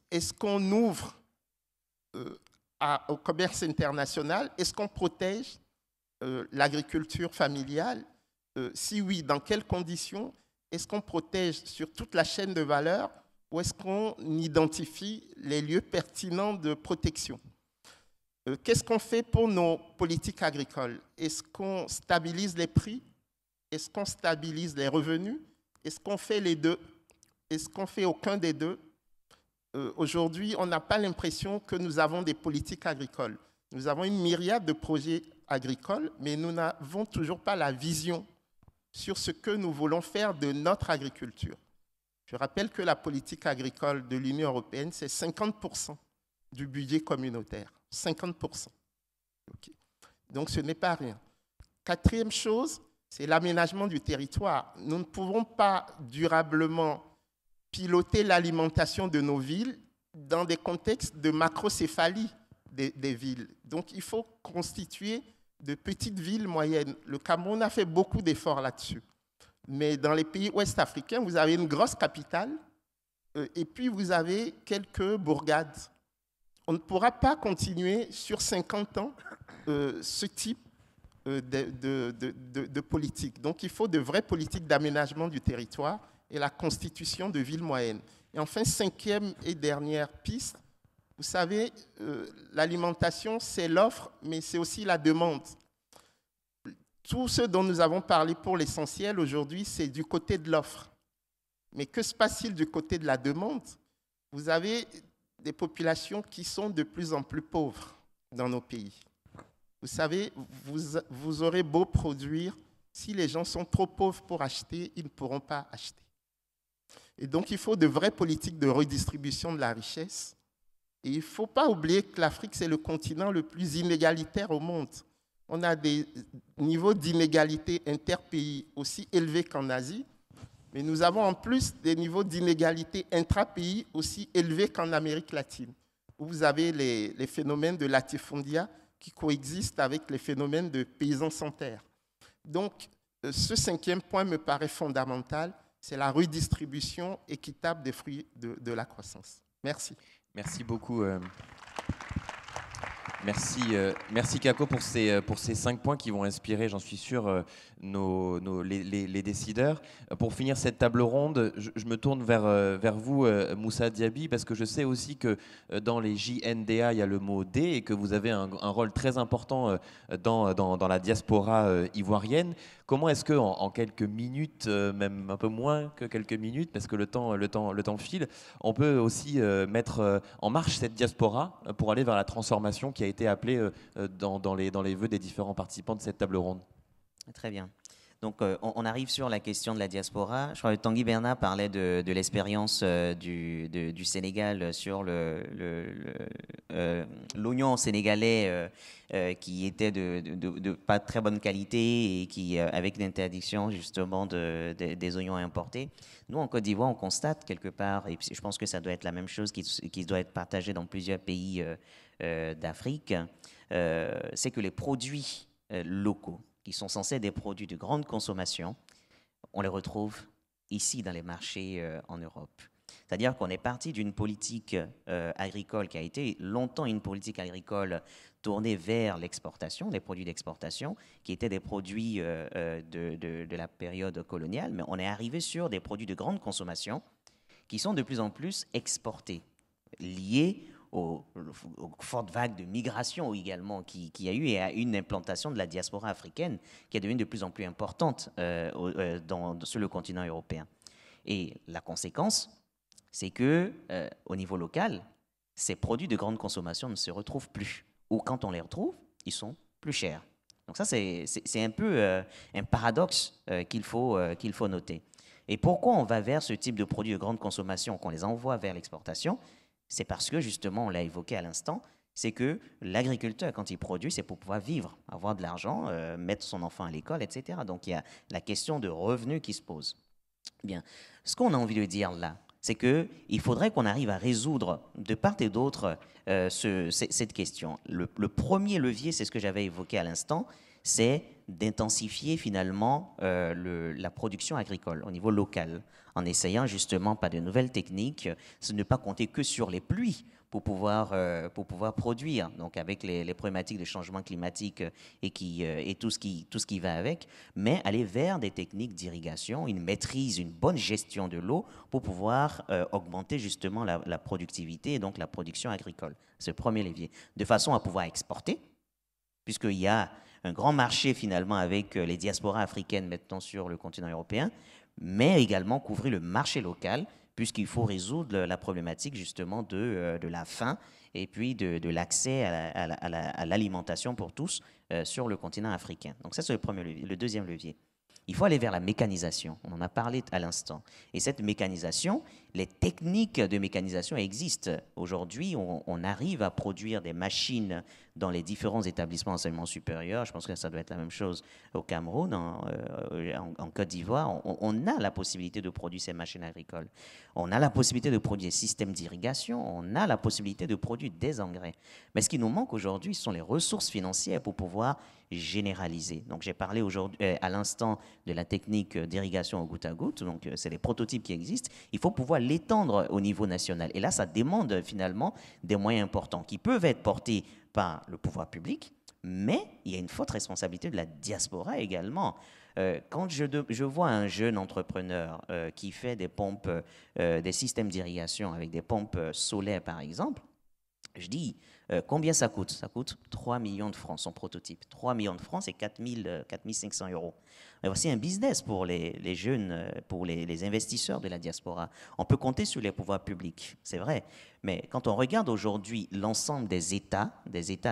Est-ce qu'on ouvre au commerce international? Est-ce qu'on protège l'agriculture familiale? Si oui, dans quelles conditions? Est-ce qu'on protège sur toute la chaîne de valeur ou est-ce qu'on identifie les lieux pertinents de protection? Qu'est-ce qu'on fait pour nos politiques agricoles? Est-ce qu'on stabilise les prix? Est-ce qu'on stabilise les revenus? Est-ce qu'on fait les deux? Est-ce qu'on fait aucun des deux? Aujourd'hui, on n'a pas l'impression que nous avons des politiques agricoles. Nous avons une myriade de projets agricoles, mais nous n'avons toujours pas la vision sur ce que nous voulons faire de notre agriculture. Je rappelle que la politique agricole de l'Union européenne, c'est 50% du budget communautaire. 50%. Okay. Donc, ce n'est pas rien. Quatrième chose, c'est l'aménagement du territoire. Nous ne pouvons pas durablement piloter l'alimentation de nos villes dans des contextes de macrocéphalie des villes. Donc, il faut constituer de petites villes moyennes. Le Cameroun a fait beaucoup d'efforts là-dessus. Mais dans les pays ouest-africains, vous avez une grosse capitale et puis vous avez quelques bourgades. On ne pourra pas continuer sur 50 ans ce type de politique. Donc, il faut de vraies politiques d'aménagement du territoire et la constitution de villes moyennes. Et enfin, cinquième et dernière piste, vous savez, l'alimentation, c'est l'offre, mais c'est aussi la demande. Tout ce dont nous avons parlé pour l'essentiel aujourd'hui, c'est du côté de l'offre. Mais que se passe-t-il du côté de la demande? Vous avez des populations qui sont de plus en plus pauvres dans nos pays. Vous savez, vous aurez beau produire, si les gens sont trop pauvres pour acheter, ils ne pourront pas acheter. Et donc, il faut de vraies politiques de redistribution de la richesse. Et il ne faut pas oublier que l'Afrique, c'est le continent le plus inégalitaire au monde. On a des niveaux d'inégalité interpays aussi élevés qu'en Asie, mais nous avons en plus des niveaux d'inégalité intrapays aussi élevés qu'en Amérique latine, où vous avez les phénomènes de latifondia qui coexistent avec les phénomènes de paysans sans terre. Donc, ce cinquième point me paraît fondamental, c'est la redistribution équitable des fruits de la croissance. Merci. Merci beaucoup. Merci Kako pour ces 5 points qui vont inspirer, j'en suis sûr, les décideurs. Pour finir cette table ronde, je me tourne vers vous, Moussa Diaby, parce que je sais aussi que dans les JNDA, il y a le mot D et que vous avez un rôle très important dans la diaspora ivoirienne. comment est-ce que en quelques minutes, même un peu moins que quelques minutes, parce que le temps file, on peut aussi mettre en marche cette diaspora pour aller vers la transformation qui a été appelée dans les vœux des différents participants de cette table ronde? Très bien. Donc, on arrive sur la question de la diaspora. Je crois que Tanguy Bernard parlait de l'expérience du Sénégal sur l'oignon sénégalais qui était de pas très bonne qualité et qui, avec l'interdiction justement des oignons importés. Nous, en Côte d'Ivoire, on constate quelque part, et je pense que ça doit être la même chose qui doit être partagée dans plusieurs pays d'Afrique, c'est que les produits locaux, qui sont censés être des produits de grande consommation, on les retrouve ici dans les marchés en Europe. C'est-à-dire qu'on est parti d'une politique agricole qui a été longtemps une politique agricole tournée vers l'exportation, les produits d'exportation, qui étaient des produits de la période coloniale, mais on est arrivé sur des produits de grande consommation qui sont de plus en plus exportés, liés aux fortes vagues de migration également qu'il y a eu et à une implantation de la diaspora africaine qui est devenue de plus en plus importante sur le continent européen. Et la conséquence, c'est que au niveau local, ces produits de grande consommation ne se retrouvent plus. Ou quand on les retrouve, ils sont plus chers. Donc ça, c'est un peu un paradoxe qu'il faut noter. Et pourquoi on va vers ce type de produits de grande consommation, qu'on les envoie vers l'exportation? C'est parce que, justement, on l'a évoqué à l'instant, c'est que l'agriculteur, quand il produit, c'est pour pouvoir vivre, avoir de l'argent, mettre son enfant à l'école, etc. Donc, il y a la question de revenus qui se pose. Bien, ce qu'on a envie de dire là, c'est qu'il faudrait qu'on arrive à résoudre de part et d'autre cette question. Le premier levier, c'est ce que j'avais évoqué à l'instant, c'est d'intensifier finalement la production agricole au niveau local, en essayant justement par de nouvelles techniques, de ne pas compter que sur les pluies pour pouvoir produire, donc avec les problématiques de changement climatique et tout ce qui va avec, mais aller vers des techniques d'irrigation, une maîtrise, une bonne gestion de l'eau pour pouvoir augmenter justement la productivité et donc la production agricole. C'est le premier levier. De façon à pouvoir exporter, puisqu'il y a un grand marché finalement avec les diasporas africaines maintenant sur le continent européen, mais également couvrir le marché local, puisqu'il faut résoudre la problématique justement de la faim et puis de l'accès à l'alimentation pour tous sur le continent africain. Donc ça, c'est le premier levier. Le deuxième levier, il faut aller vers la mécanisation. On en a parlé à l'instant. Et cette mécanisation, les techniques de mécanisation existent. Aujourd'hui, on arrive à produire des machines dans les différents établissements d'enseignement supérieur. Je pense que ça doit être la même chose au Cameroun, en Côte d'Ivoire. On a la possibilité de produire ces machines agricoles. On a la possibilité de produire des systèmes d'irrigation. On a la possibilité de produire des engrais. Mais ce qui nous manque aujourd'hui, ce sont les ressources financières pour pouvoir généraliser. Donc, j'ai parlé aujourd'hui, à l'instant de la technique d'irrigation au goutte à goutte. Donc, c'est les prototypes qui existent. Il faut pouvoir l'étendre au niveau national. Et là, ça demande finalement des moyens importants qui peuvent être portés par le pouvoir public, mais il y a une forte responsabilité de la diaspora également. Quand je vois un jeune entrepreneur qui fait des pompes, des systèmes d'irrigation avec des pompes solaires, par exemple, je dis, combien ça coûte? Ça coûte 3 millions de francs, son prototype. 3 millions de francs, c'est 4 500 euros. Mais voici un business pour les jeunes, pour les investisseurs de la diaspora. On peut compter sur les pouvoirs publics, c'est vrai. Mais quand on regarde aujourd'hui l'ensemble des États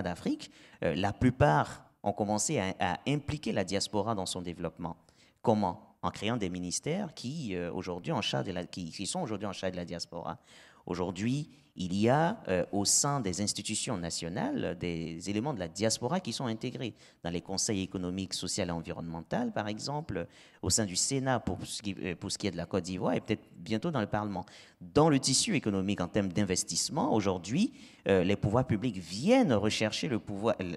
d'Afrique, la plupart ont commencé à impliquer la diaspora dans son développement. Comment? En créant des ministères qui sont aujourd'hui en charge de la diaspora. Aujourd'hui, il y a au sein des institutions nationales des éléments de la diaspora qui sont intégrés dans les conseils économiques, sociaux et environnementaux, par exemple, au sein du Sénat pour ce qui est de la Côte d'Ivoire et peut-être bientôt dans le Parlement. Dans le tissu économique en termes d'investissement, aujourd'hui, les pouvoirs publics viennent rechercher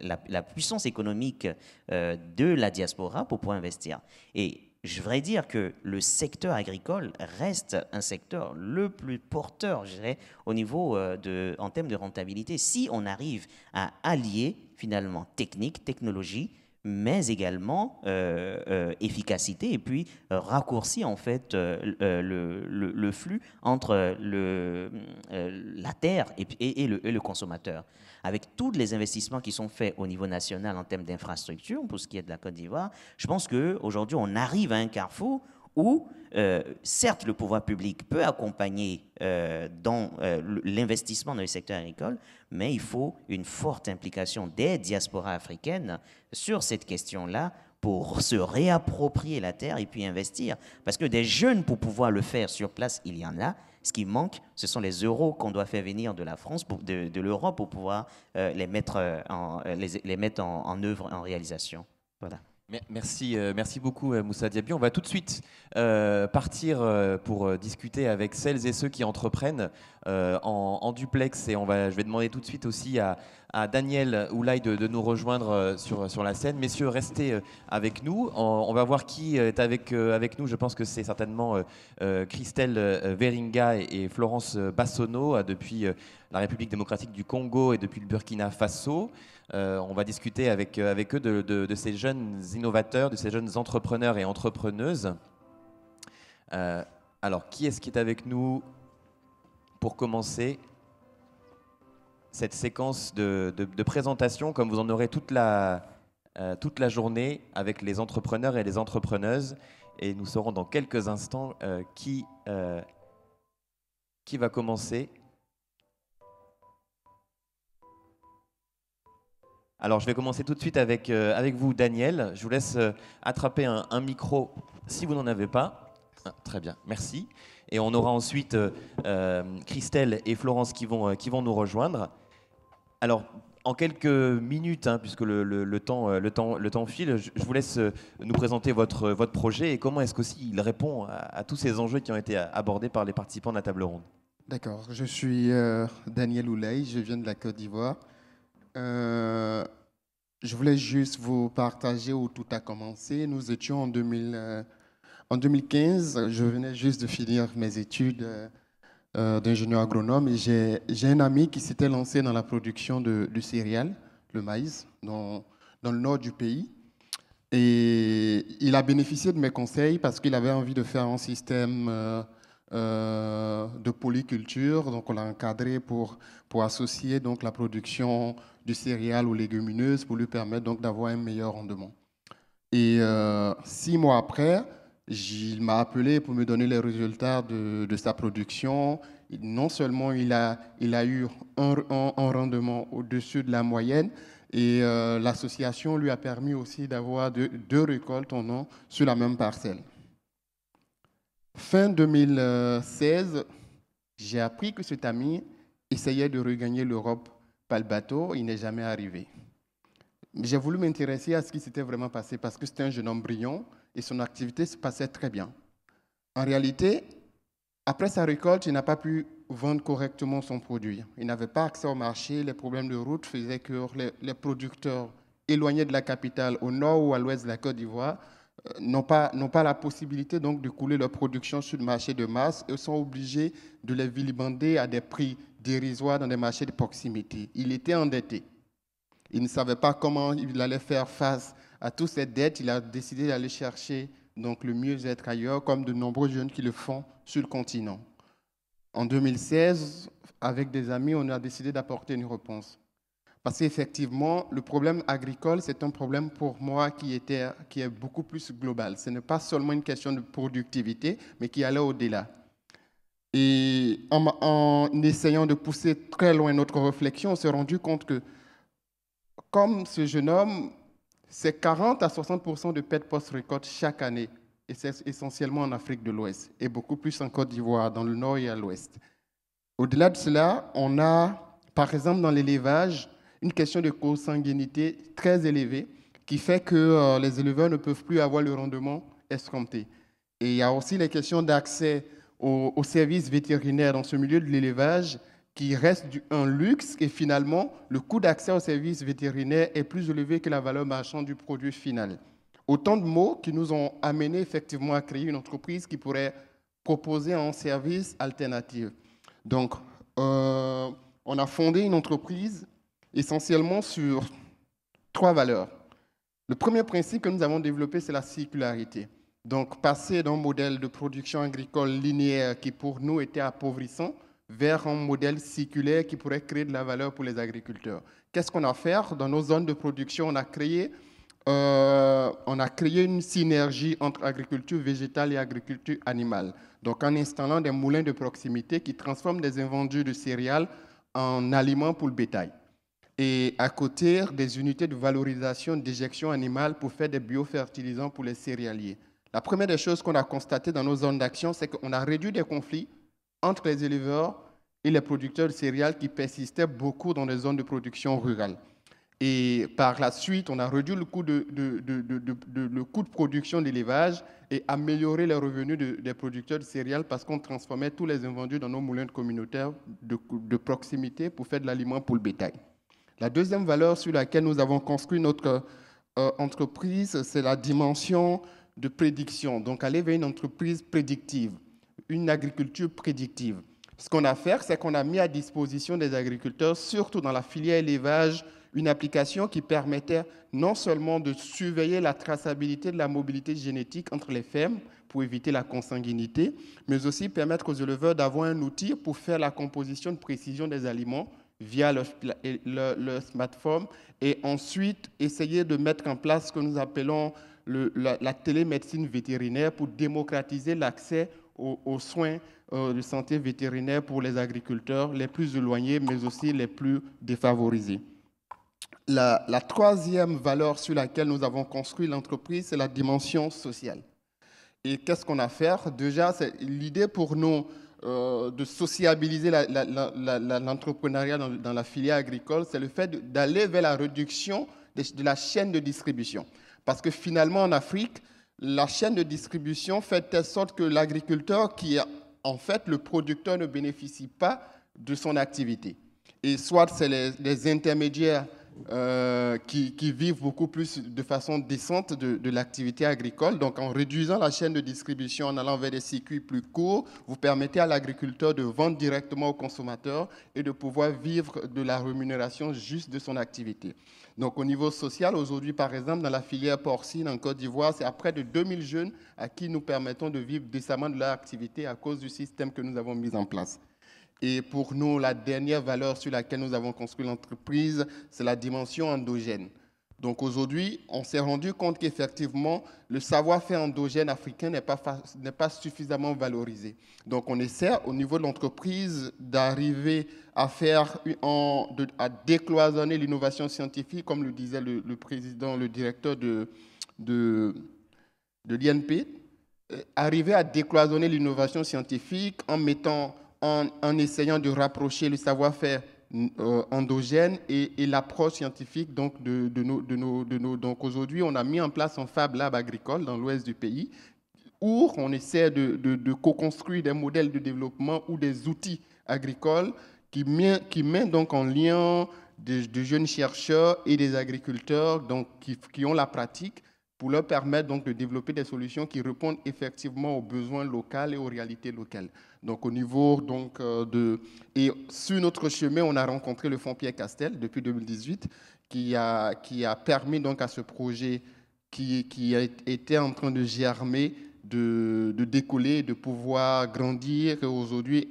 la puissance économique de la diaspora pour pouvoir investir. Et je voudrais dire que le secteur agricole reste un secteur le plus porteur, je dirais, au niveau en termes de rentabilité. Si on arrive à allier finalement technologie, mais également efficacité et puis raccourcir en fait le flux entre la terre et le consommateur. Avec tous les investissements qui sont faits au niveau national en termes d'infrastructure, pour ce qui est de la Côte d'Ivoire, je pense qu'aujourd'hui, on arrive à un carrefour où, certes, le pouvoir public peut accompagner dans l'investissement dans le secteur agricole, mais il faut une forte implication des diasporas africaines sur cette question-là pour se réapproprier la terre et puis investir. Parce que des jeunes, pour pouvoir le faire sur place, il y en a. Ce qui manque, ce sont les euros qu'on doit faire venir de la France, de l'Europe, pour pouvoir les mettre en œuvre, en réalisation. Voilà. Merci, merci beaucoup Moussa Diaby. On va tout de suite partir pour discuter avec celles et ceux qui entreprennent en duplex, et je vais demander tout de suite aussi à Daniel Oulaye de nous rejoindre sur la scène. Messieurs, restez avec nous. On va voir qui est avec nous. Je pense que c'est certainement Christelle Veringa et Florence Bassonneau depuis la République démocratique du Congo et depuis le Burkina Faso. On va discuter avec eux de ces jeunes innovateurs, de ces jeunes entrepreneurs et entrepreneuses. Alors, qui est-ce qui est avec nous pour commencer cette séquence de présentation, comme vous en aurez toute la journée avec les entrepreneurs et les entrepreneuses. Et nous saurons dans quelques instants qui va commencer. Alors, je vais commencer tout de suite avec vous, Daniel. Je vous laisse attraper un micro si vous n'en avez pas. Ah, très bien, merci. Et on aura ensuite Christelle et Florence qui vont nous rejoindre. Alors, en quelques minutes, puisque le temps file, je vous laisse nous présenter votre projet et comment est-ce qu'aussi il répond à tous ces enjeux qui ont été abordés par les participants de la table ronde. D'accord, je suis Daniel Oulaye, je viens de la Côte d'Ivoire. Je voulais juste vous partager où tout a commencé. Nous étions en 2015, je venais juste de finir mes études d'ingénieur agronome et j'ai un ami qui s'était lancé dans la production du céréal, le maïs, dans le nord du pays. Et il a bénéficié de mes conseils parce qu'il avait envie de faire un système de polyculture. Donc, on l'a encadré pour associer donc, la production du céréal aux légumineuses pour lui permettre donc, d'avoir un meilleur rendement. Et 6 mois après, il m'a appelé pour me donner les résultats de sa production. Et non seulement il a eu un rendement au-dessus de la moyenne, et l'association lui a permis aussi d'avoir 2 récoltes en an sur la même parcelle. Fin 2016, j'ai appris que cet ami essayait de regagner l'Europe par le bateau. Il n'est jamais arrivé. J'ai voulu m'intéresser à ce qui s'était vraiment passé parce que c'était un jeune homme brillant et son activité se passait très bien. En réalité, après sa récolte, il n'a pas pu vendre correctement son produit. Il n'avait pas accès au marché. Les problèmes de route faisaient que les producteurs éloignés de la capitale, au nord ou à l'ouest de la Côte d'Ivoire, n'ont pas la possibilité donc de couler leur production sur le marché de masse et sont obligés de les vilibander à des prix dérisoires dans des marchés de proximité. Il était endetté. Il ne savait pas comment il allait faire face à toutes ces dettes. Il a décidé d'aller chercher donc, le mieux-être ailleurs, comme de nombreux jeunes qui le font sur le continent. En 2016, avec des amis, on a décidé d'apporter une réponse. Parce qu'effectivement, le problème agricole, c'est un problème pour moi qui est beaucoup plus global. Ce n'est pas seulement une question de productivité, mais qui allait au-delà. Et en essayant de pousser très loin notre réflexion, on s'est rendu compte que, comme ce jeune homme, c'est 40 à 60% de pertes post-récolte chaque année. Et c'est essentiellement en Afrique de l'Ouest, et beaucoup plus en Côte d'Ivoire, dans le nord et à l'ouest. Au-delà de cela, on a, par exemple, dans l'élevage, une question de consanguinité très élevée qui fait que les éleveurs ne peuvent plus avoir le rendement escompté. Et il y a aussi les questions d'accès aux services vétérinaires dans ce milieu de l'élevage qui reste un luxe et finalement, le coût d'accès aux services vétérinaires est plus élevé que la valeur marchande du produit final. Autant de mots qui nous ont amenés effectivement à créer une entreprise qui pourrait proposer un service alternatif. Donc, on a fondé une entreprise essentiellement sur 3 valeurs. Le premier principe que nous avons développé, c'est la circularité. Donc, passer d'un modèle de production agricole linéaire qui, pour nous, était appauvrissant, vers un modèle circulaire qui pourrait créer de la valeur pour les agriculteurs. Qu'est-ce qu'on a fait? Dans nos zones de production, on a créé une synergie entre agriculture végétale et agriculture animale. Donc, en installant des moulins de proximité qui transforment des invendus de céréales en aliments pour le bétail. Et à côté, des unités de valorisation d'éjection animale pour faire des biofertilisants pour les céréaliers. La première des choses qu'on a constatées dans nos zones d'action, c'est qu'on a réduit des conflits entre les éleveurs et les producteurs de céréales qui persistaient beaucoup dans les zones de production rurale. Et par la suite, on a réduit le coût de production d'élevage et amélioré les revenus des producteurs de céréales parce qu'on transformait tous les invendus dans nos moulins communautaires de proximité pour faire de l'aliment pour le bétail. La deuxième valeur sur laquelle nous avons construit notre entreprise, c'est la dimension de prédiction. Donc, aller vers une entreprise prédictive, une agriculture prédictive. Ce qu'on a fait, c'est qu'on a mis à disposition des agriculteurs, surtout dans la filière élevage, une application qui permettait non seulement de surveiller la traçabilité de la mobilité génétique entre les fermes pour éviter la consanguinité, mais aussi permettre aux éleveurs d'avoir un outil pour faire la composition de précision des aliments via leur smartphone et ensuite essayer de mettre en place ce que nous appelons la télémédecine vétérinaire pour démocratiser l'accès aux soins de santé vétérinaire pour les agriculteurs les plus éloignés, mais aussi les plus défavorisés. La troisième valeur sur laquelle nous avons construit l'entreprise, c'est la dimension sociale. Et qu'est-ce qu'on a fait? Déjà, c'est l'idée pour nous de sociabiliser l'entrepreneuriat dans la filière agricole, c'est le fait d'aller vers la réduction de la chaîne de distribution. Parce que finalement, en Afrique, la chaîne de distribution fait de telle sorte que l'agriculteur, qui est en fait le producteur, ne bénéficie pas de son activité. Et soit c'est les intermédiaires qui vivent beaucoup plus de façon décente de l'activité agricole. Donc, en réduisant la chaîne de distribution, en allant vers des circuits plus courts, vous permettez à l'agriculteur de vendre directement au consommateur et de pouvoir vivre de la rémunération juste de son activité. Donc, au niveau social, aujourd'hui, par exemple, dans la filière porcine en Côte d'Ivoire, c'est à près de 2000 jeunes à qui nous permettons de vivre décemment de leur activité à cause du système que nous avons mis en place. Et pour nous, la dernière valeur sur laquelle nous avons construit l'entreprise, c'est la dimension endogène. Donc aujourd'hui, on s'est rendu compte qu'effectivement, le savoir-faire endogène africain n'est pas suffisamment valorisé. Donc on essaie au niveau de l'entreprise d'arriver à décloisonner l'innovation scientifique, comme le disait le président, le directeur de l'INP, arriver à décloisonner l'innovation scientifique en essayant de rapprocher le savoir-faire endogène et l'approche scientifique donc donc aujourd'hui, on a mis en place un Fab Lab agricole dans l'ouest du pays où on essaie de co-construire des modèles de développement ou des outils agricoles qui met donc en lien de jeunes chercheurs et des agriculteurs donc qui ont la pratique pour leur permettre donc de développer des solutions qui répondent effectivement aux besoins locaux et aux réalités locales. Donc au niveau et sur notre chemin, on a rencontré le Fonds Pierre Castel depuis 2018 qui a permis donc à ce projet qui était en train de germer, de décoller, de pouvoir grandir et aujourd'hui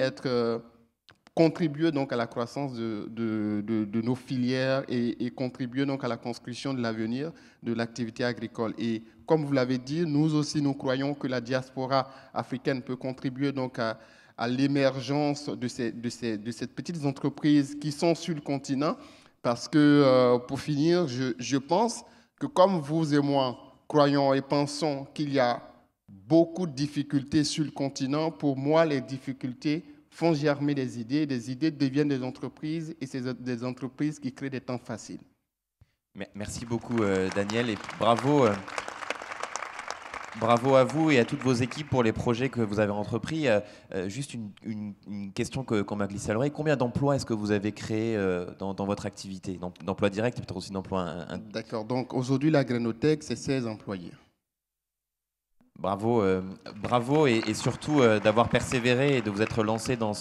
contribuer donc à la croissance de nos filières et contribuer donc à la construction de l'avenir de l'activité agricole. Et comme vous l'avez dit, nous aussi nous croyons que la diaspora africaine peut contribuer donc à l'émergence de ces petites entreprises qui sont sur le continent parce que pour finir, je pense que comme vous et moi croyons et pensons qu'il y a beaucoup de difficultés sur le continent, pour moi les difficultés font germer des idées deviennent des entreprises et c'est des entreprises qui créent des temps faciles. Merci beaucoup Daniel et bravo à vous et à toutes vos équipes pour les projets que vous avez entrepris. Juste une question qu'on m'a glissée à l'oreille. Combien d'emplois est-ce que vous avez créés dans votre activité? D'emplois directs et peut-être aussi d'emplois... D'accord. Donc aujourd'hui, la Grénothèque, c'est 16 employés. Bravo et surtout d'avoir persévéré et de vous être lancé dans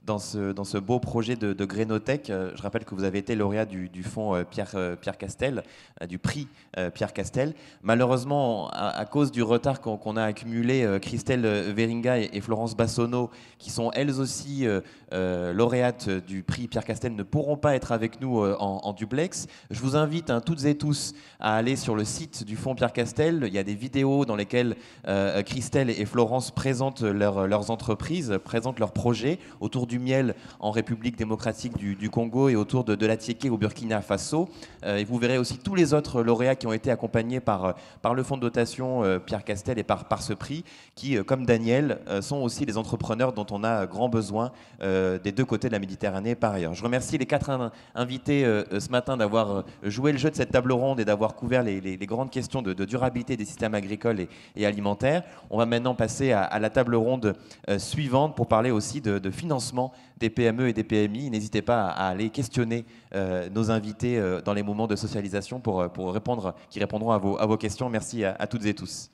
dans ce beau projet de Grénotech. Je rappelle que vous avez été lauréat du fonds Pierre Castel, du prix Pierre Castel. Malheureusement, à cause du retard qu'on a accumulé, Christelle Veringa et Florence Bassonneau, qui sont elles aussi lauréates du prix Pierre Castel, ne pourront pas être avec nous en duplex. Je vous invite toutes et tous à aller sur le site du fonds Pierre Castel. Il y a des vidéos dans lesquelles Christelle et Florence présentent leurs entreprises, présentent leurs projets autour du miel en République démocratique du Congo et autour de l'atiéké au Burkina Faso. Et vous verrez aussi tous les autres lauréats qui ont été accompagnés par le fonds de dotation Pierre Castel et par ce prix, qui, comme Daniel, sont aussi les entrepreneurs dont on a grand besoin des deux côtés de la Méditerranée par ailleurs. Je remercie les 4 invités ce matin d'avoir joué le jeu de cette table ronde et d'avoir couvert les grandes questions de durabilité des systèmes agricoles et alimentaires. On va maintenant passer à la table ronde suivante pour parler aussi de financement des PME et des PMI. N'hésitez pas à aller questionner nos invités dans les moments de socialisation qui répondront à vos questions. Merci à toutes et tous.